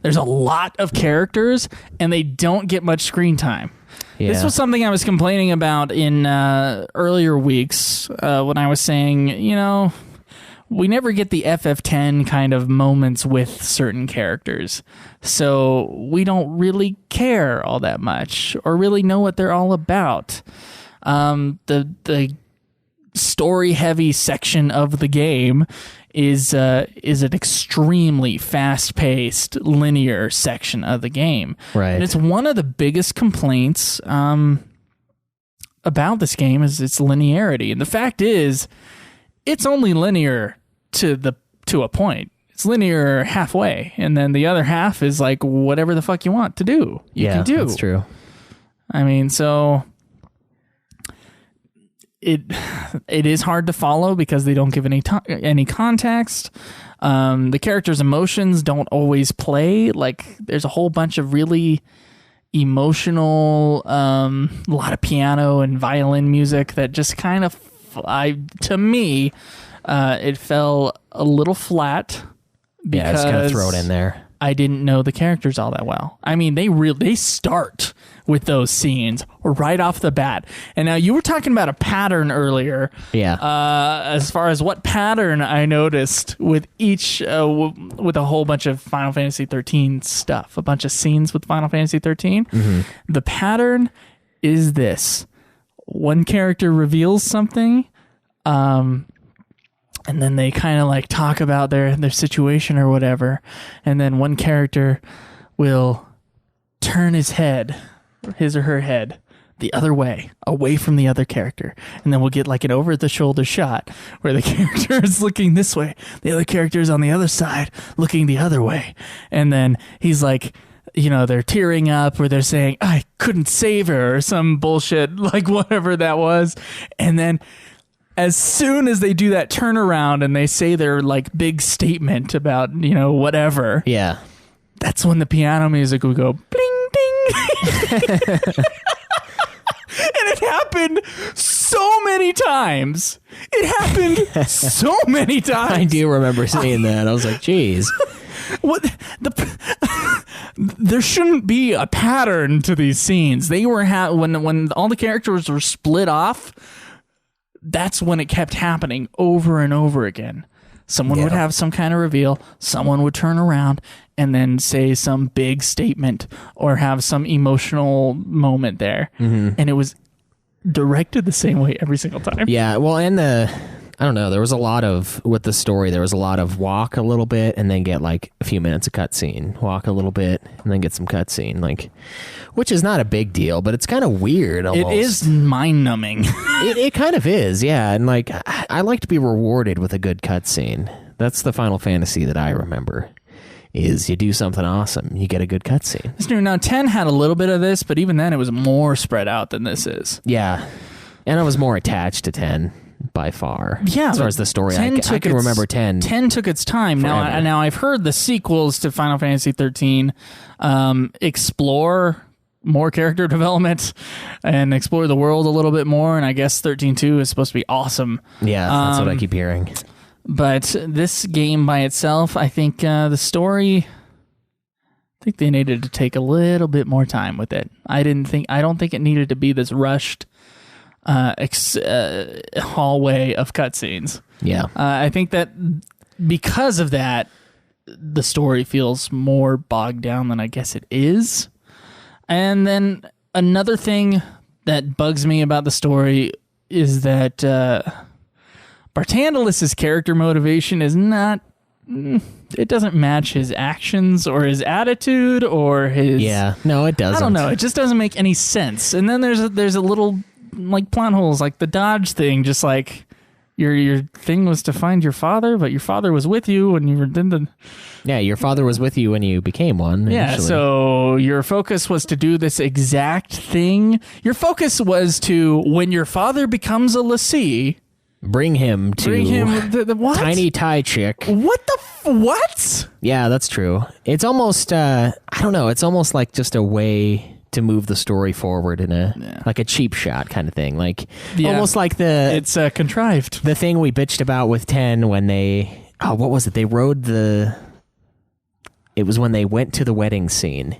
There's a lot of characters, and they don't get much screen time. Yeah. This was something I was complaining about in earlier weeks when I was saying, we never get the FF10 kind of moments with certain characters. So we don't really care all that much or really know what they're all about. The story-heavy section of the game is an extremely fast-paced, linear section of the game. Right. And it's one of the biggest complaints about this game is its linearity. And the fact is, it's only linear to a point. It's linear halfway, and then the other half is like whatever the fuck you want to do. You can do. That's true. I mean, so it is hard to follow because they don't give any context. The characters' emotions don't always play. Like, there's a whole bunch of really emotional, a lot of piano and violin music that just kind of, to me, it fell a little flat. Yeah, just kind of throw it in there. I didn't know the characters all that well. I mean, they start with those scenes right off the bat. And now you were talking about a pattern earlier. Yeah. As far as what pattern I noticed with each, with a whole bunch of Final Fantasy XIII stuff, a bunch of scenes with Final Fantasy XIII. Mm-hmm. The pattern is this: one character reveals something, and then they kind of like talk about their situation or whatever. And then one character will turn his or her head, the other way, away from the other character. And then we'll get like an over-the-shoulder shot where the character is looking this way. The other character is on the other side looking the other way. And then he's like, they're tearing up or they're saying, I couldn't save her or some bullshit, like whatever that was. And then as soon as they do that turnaround and they say their like big statement about, whatever. Yeah. That's when the piano music would go bling ding. And it happened so many times. I do remember seeing that. I was like, geez. What there shouldn't be a pattern to these scenes. They were when all the characters were split off. That's when it kept happening over and over again. Someone would have some kind of reveal, someone would turn around and then say some big statement or have some emotional moment there. Mm-hmm. And it was directed the same way every single time. Yeah, well, and I don't know, there was a lot of, with the story, there was a lot of walk a little bit and then get like a few minutes of cutscene, walk a little bit and then get some cutscene, like, which is not a big deal, but it's kind of weird almost. It is mind-numbing. It kind of is, yeah, and like, I like to be rewarded with a good cutscene. That's the Final Fantasy that I remember, is you do something awesome, you get a good cutscene. Now, 10 had a little bit of this, but even then it was more spread out than this is. Yeah, and I was more attached to 10. By far. Yeah. As far as the story, I can remember 10. 10 took its time. Now I've heard the sequels to Final Fantasy XIII explore more character development and explore the world a little bit more, and I guess 13.2 is supposed to be awesome. Yeah, that's what I keep hearing. But this game by itself, I think the story, I think they needed to take a little bit more time with it. I don't think it needed to be this rushed hallway of cutscenes. Yeah. I think that because of that, the story feels more bogged down than I guess it is. And then another thing that bugs me about the story is that Bartandalis' character motivation is not... It doesn't match his actions or his attitude or his... Yeah, no, it doesn't. I don't know. It just doesn't make any sense. And then there's a little... like plot holes, like the dodge thing, just like your thing was to find your father, but your father was with you when you were Yeah, your father was with you when you became one. Yeah, initially. so your focus was to do this exact thing. Your focus was to, when your father becomes a lessee, bring him the what? Tiny Thai chick. What the what? Yeah, that's true. It's almost I don't know, it's almost like just a way to move the story forward in like a cheap shot kind of thing, like almost like it's contrived. The thing we bitched about with 10 when what was it? They rode it was when they went to the wedding scene,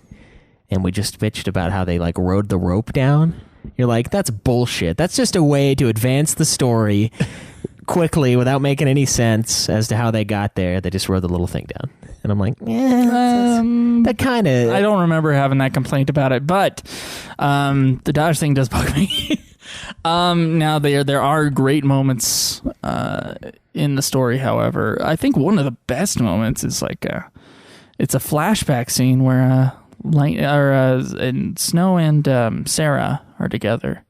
and we just bitched about how they like rode the rope down. You're like, that's bullshit. That's just a way to advance the story quickly without making any sense as to how they got there. They just rode the little thing down. And I'm like, that kind of... I don't remember having that complaint about it, but the dodge thing does bug me. Now, there are great moments in the story, however. I think one of the best moments is like it's a flashback scene where and Snow and Sarah are together.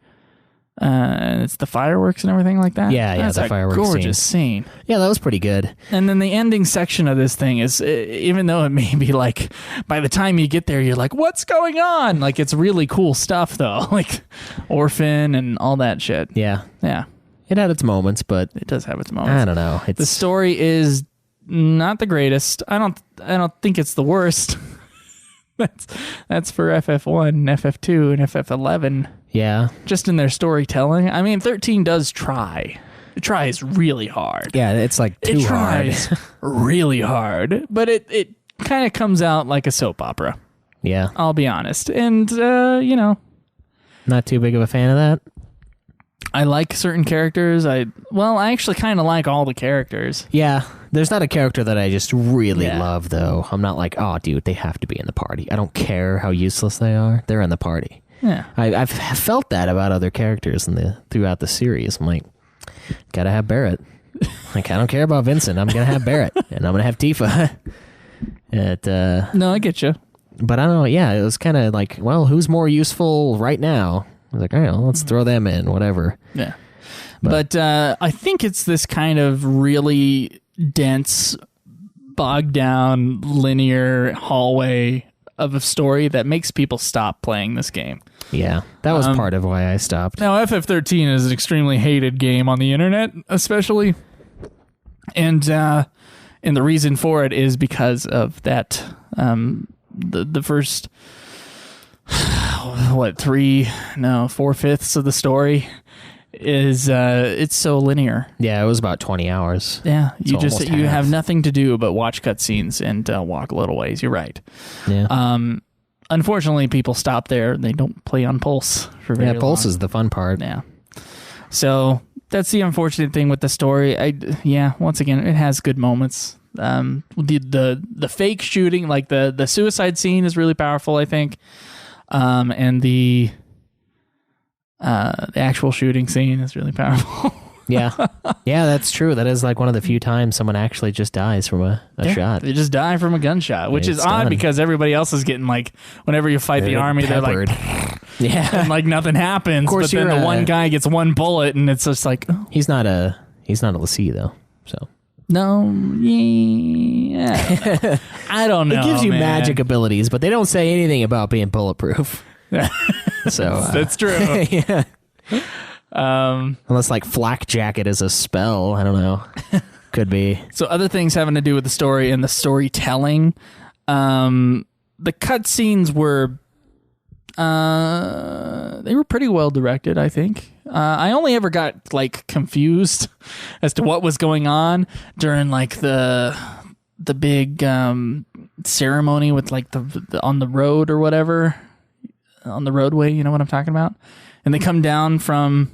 And it's the fireworks and everything like that. Yeah, that's the fireworks gorgeous scene. Yeah, that was pretty good. And then the ending section of this thing is, even though it may be like, by the time you get there, you're like, what's going on? Like, it's really cool stuff, though. Like, Orphan and all that shit. Yeah. Yeah. It had its moments, but... It does have its moments. I don't know. The story is not the greatest. I don't think it's the worst. That's for FF1, FF2, and FF11. Yeah. Just in their storytelling. I mean, 13 does try. It tries really hard. Yeah, it's like too it tries hard. really hard. But it kind of comes out like a soap opera. Yeah. I'll be honest. And, not too big of a fan of that. I like certain characters. I actually kind of like all the characters. Yeah. There's not a character that I just really love, though. I'm not like, oh, dude, they have to be in the party. I don't care how useless they are. They're in the party. Yeah. I've felt that about other characters throughout the series. I'm like, gotta have Barrett. Like, I don't care about Vincent. I'm gonna have Barrett, and I'm gonna have Tifa. No, I get you. But I don't know. Yeah, it was kind of like, well, who's more useful right now? I was like, all right, well, let's throw them in, whatever. Yeah. But I think it's this kind of really dense, bogged down, linear hallway of a story that makes people stop playing this game. Yeah, that was part of why I stopped. Now, FF13 is an extremely hated game on the internet, especially. And the reason for it is because of that, the first... 4/5 of the story is it's so linear. Yeah, it was about 20 hours. Yeah, you half. have nothing to do but watch cutscenes and walk a little ways. You're right. Yeah. Unfortunately, people stop there. They don't play on Pulse for very long. Pulse is the fun part. Yeah. So that's the unfortunate thing with the story. Once again, it has good moments. The fake shooting, like the suicide scene, is really powerful, I think. And the The actual shooting scene is really powerful. Yeah, that's true. That is like one of the few times someone actually just dies from a shot. They just die from a gunshot, which is odd because everybody else is getting like, whenever you fight the army, peppered. They're like, and like nothing happens. Of course, but then the one guy gets one bullet, and it's just like, oh. He's not a Lassie though, so. No, yeah, I don't know. It gives you magic abilities, but they don't say anything about being bulletproof. So that's true. Yeah. Unless like flak jacket is a spell, I don't know. Could be. So other things having to do with the story and the storytelling. The cutscenes were they were pretty well directed, I think. I only ever got like confused as to what was going on during like the big ceremony with like the on the road or whatever, on the roadway. You know what I'm talking about? And they come down from.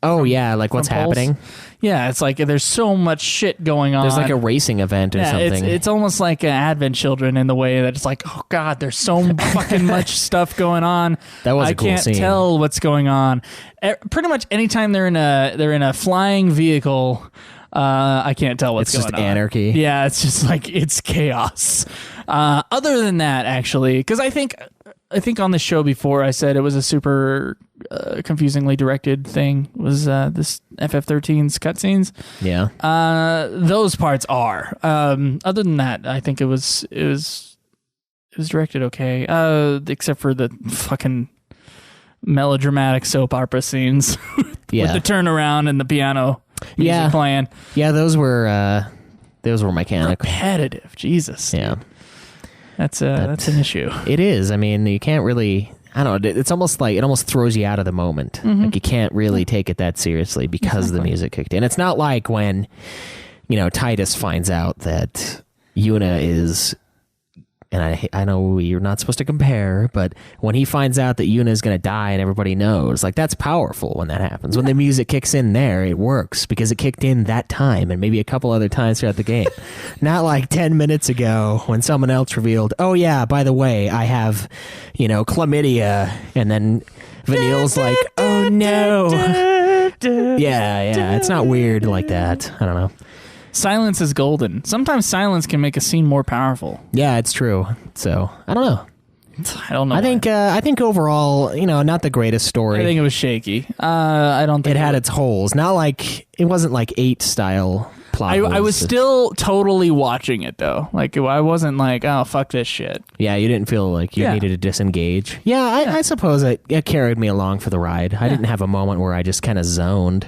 Oh yeah, like what's happening? Yeah, it's like there's so much shit going on. There's like a racing event or something. It's almost like Advent Children in the way that it's like, oh god, there's so fucking much stuff going on. That was a cool scene. I can't tell what's going on. Pretty much anytime they're in a flying vehicle, I can't tell what's going on. It's just anarchy. Yeah, it's just like it's chaos. Other than that, actually, because I think on the show before I said it was a super confusingly directed thing, was this FF13's cutscenes. Yeah. Those parts are. Other than that, I think it was directed okay. Except for the fucking melodramatic soap opera scenes with the turnaround and the piano music playing. Yeah, those were mechanical. Repetitive. Jesus. Yeah. That's an issue. It is. I mean, you can't really. I don't know. It's almost like it almost throws you out of the moment. Mm-hmm. Like you can't really take it that seriously because the music kicked in. It's not like when, Titus finds out that Yuna is. And I know you're not supposed to compare, but when he finds out that Yuna is going to die and everybody knows, like that's powerful when that happens. When the music kicks in there, it works because it kicked in that time and maybe a couple other times throughout the game. Not like 10 minutes ago when someone else revealed, oh yeah, by the way, I have, chlamydia. And then Vanille's like, oh no. Yeah. It's not weird like that. I don't know. Silence is golden. Sometimes silence can make a scene more powerful. Yeah, it's true. So I don't know. I think overall, not the greatest story. I think it was shaky. I don't think it had its holes. Not like it wasn't like 8 style plot. I was still totally watching it though. Like I wasn't like, oh fuck this shit. Yeah, you didn't feel like you needed to disengage. Yeah, I suppose it carried me along for the ride. I didn't have a moment where I just kind of zoned.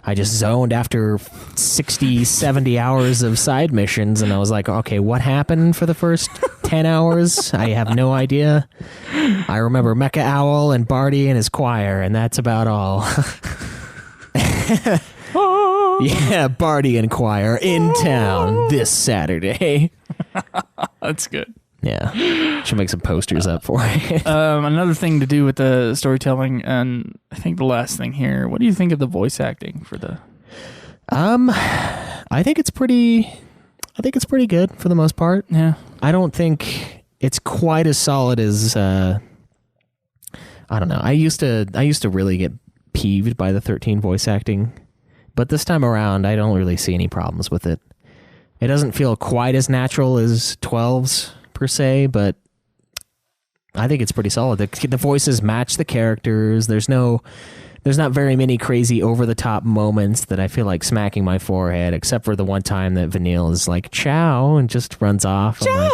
I just zoned after 60, 70 hours of side missions, and I was like, okay, what happened for the first 10 hours? I have no idea. I remember Mecha Owl and Barty and his choir, and that's about all. Yeah, Barty and choir in town this Saturday. That's good. Yeah, should make some posters up for it. Another thing to do with the storytelling, and I think the last thing here. What do you think of the voice acting for the? I think it's pretty good for the most part. Yeah, I don't think it's quite as solid as. I don't know. I used to really get peeved by the 13 voice acting, but this time around, I don't really see any problems with it. It doesn't feel quite as natural as 12's. Per se, but I think it's pretty solid. The voices match the characters. There's not very many crazy over the top moments that I feel like smacking my forehead, except for the one time that Vanille is like "ciao" and just runs off. Ciao.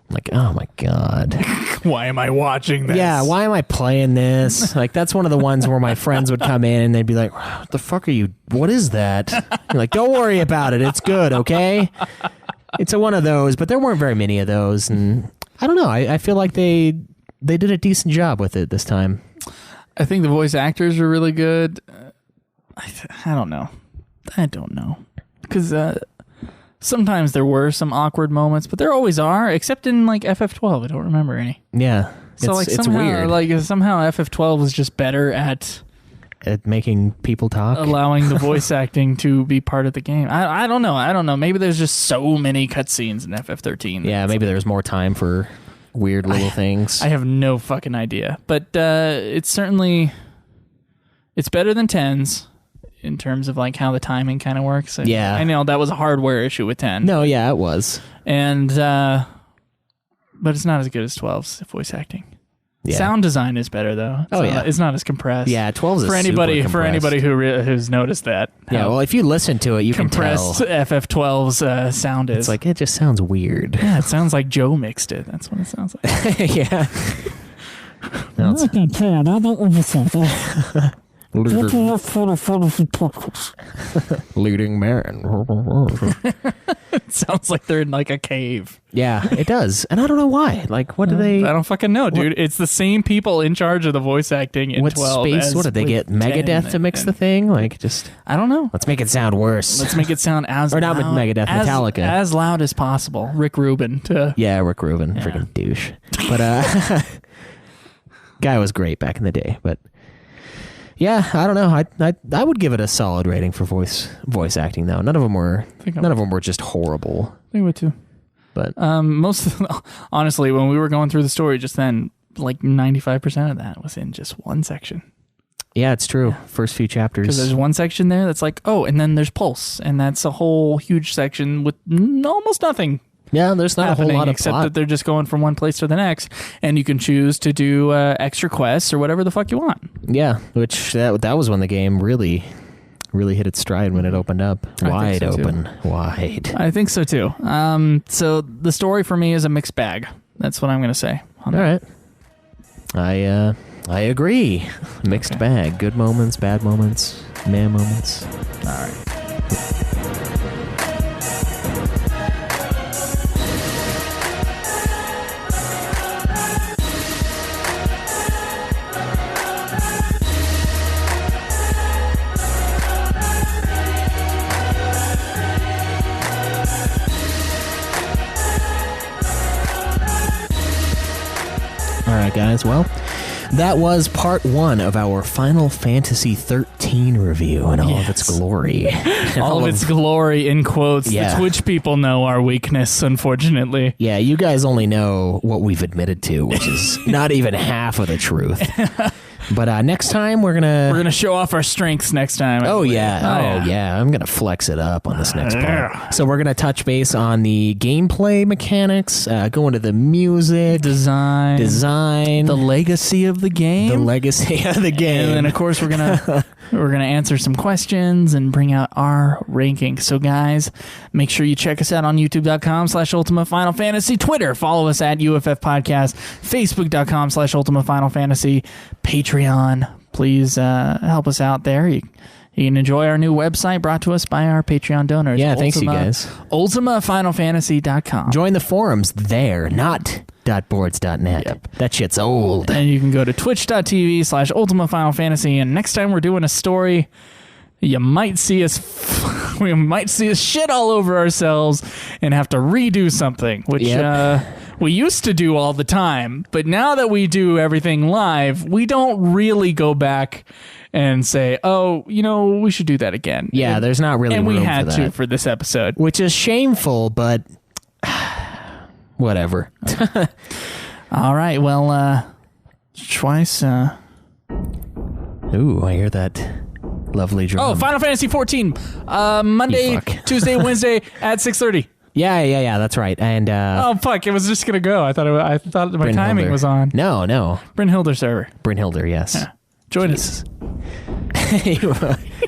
I'm like, oh my god, why am I watching this? Yeah, why am I playing this? Like that's one of the ones where my friends would come in and they'd be like, "What the fuck are you? What is that?" You're like, "Don't worry about it. It's good, okay." It's one of those, but there weren't very many of those, and I don't know. I feel like they did a decent job with it this time. I think the voice actors were really good. I don't know. Because sometimes there were some awkward moments, but there always are, except in like FF12. I don't remember any. Yeah, so it's weird. Like somehow FF12 was just better at making people talk, allowing the voice acting to be part of the game. I don't know. Maybe there's just so many cutscenes in FF13. Yeah, maybe there's more time for weird little things. I have no fucking idea. But it's certainly It's better than 10's in terms of like how the timing kind of works. Yeah. I know that was a hardware issue with 10. No, yeah, it was. And but it's not as good as 12's voice acting. Yeah. Sound design is better though. It's not as compressed. Yeah, 12's for anybody who's noticed that. Yeah, well, if you listen to it, you can tell. Compressed FF12's sound is. It's like it just sounds weird. Yeah, it sounds like Joe mixed it. That's what it sounds like. Yeah. No, leading man. It sounds like they're in like a cave. Yeah, it does. And I don't know why. Like, what do they... I don't fucking know, dude. It's the same people in charge of the voice acting in 12. Space? What did they get? Megadeth to mix the thing? Like, just... I don't know. Let's make it sound worse. Let's make it sound as or not loud, Megadeth, Metallica. As loud as possible. Rick Rubin. Yeah, Rick Rubin. Yeah. Freaking douche. But, guy was great back in the day, but... Yeah, I don't know. I would give it a solid rating for voice acting though. None of them were just horrible. I think I would too. But honestly, when we were going through the story just then, like 95% of that was in just one section. Yeah, it's true. Yeah. First few chapters. Because there's one section there that's like, oh, and then there's Pulse, and that's a whole huge section with almost nothing. Yeah, there's not a whole lot of except plot. that they're just going from one place to the next, and you can choose to do extra quests or whatever the fuck you want. Yeah, which that was when the game really hit its stride when it opened up. Wide open. I think so too. So the story for me is a mixed bag. That's what I'm going to say. All right. I agree. Mixed bag. Good moments, bad moments, meh moments. All right. All right, guys. Well, that was part 1 of our Final Fantasy XIII review in all of its glory. all of its glory, in quotes. Yeah. The Twitch people know our weakness, unfortunately. Yeah, you guys only know what we've admitted to, which is not even half of the truth. But next time we're gonna show off our strengths next time. Oh yeah, I'm gonna flex it up on this next part. So we're gonna touch base on the gameplay mechanics, go into the music, design, the legacy of the game, and then of course we're gonna answer some questions and bring out our rankings. So guys, make sure you check us out on YouTube.com/Ultima Final Fantasy, Twitter, follow us at UFF Podcast, Facebook.com/Ultima Final Fantasy, Patreon. Please help us out there. You can enjoy our new website brought to us by our Patreon donors. Yeah, thanks you guys. UltimaFinalFantasy.com. Join the forums there, not .boards.net. Yep. That shit's old. And you can go to twitch.tv/Ultima Final Fantasy. And next time we're doing a story, you might see us shit all over ourselves and have to redo something, which we used to do all the time. But now that we do everything live, we don't really go back and say, oh, we should do that again. Yeah, there's not really room for that. And we had to for this episode. Which is shameful, but whatever. All right, well, Twice. Ooh, I hear that lovely drum. Oh, Final Fantasy XIV, Monday, Tuesday, Wednesday at 6:30. Yeah, that's right. And oh fuck, it was just gonna go. I thought my timing was on. No. Brynhilder server. Brynhilder, yes. Yeah. Join us.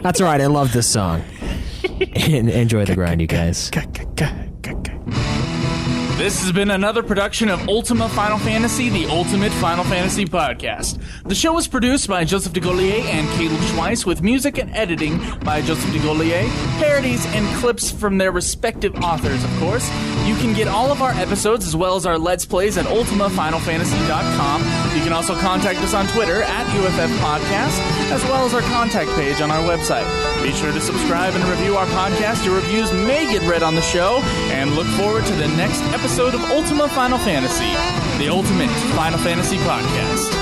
That's right. I love this song. Enjoy the grind, you guys. This has been another production of Ultima Final Fantasy, the Ultimate Final Fantasy Podcast. The show was produced by Joseph DeGaulier and Caleb Schweiss, with music and editing by Joseph DeGaulier, parodies and clips from their respective authors, of course. You can get all of our episodes as well as our Let's Plays at ultimafinalfantasy.com. You can also contact us on Twitter at UFF Podcast, as well as our contact page on our website. Be sure to subscribe and review our podcast. Your reviews may get read on the show, and look forward to the next episode of Ultima Final Fantasy, the Ultimate Final Fantasy Podcast.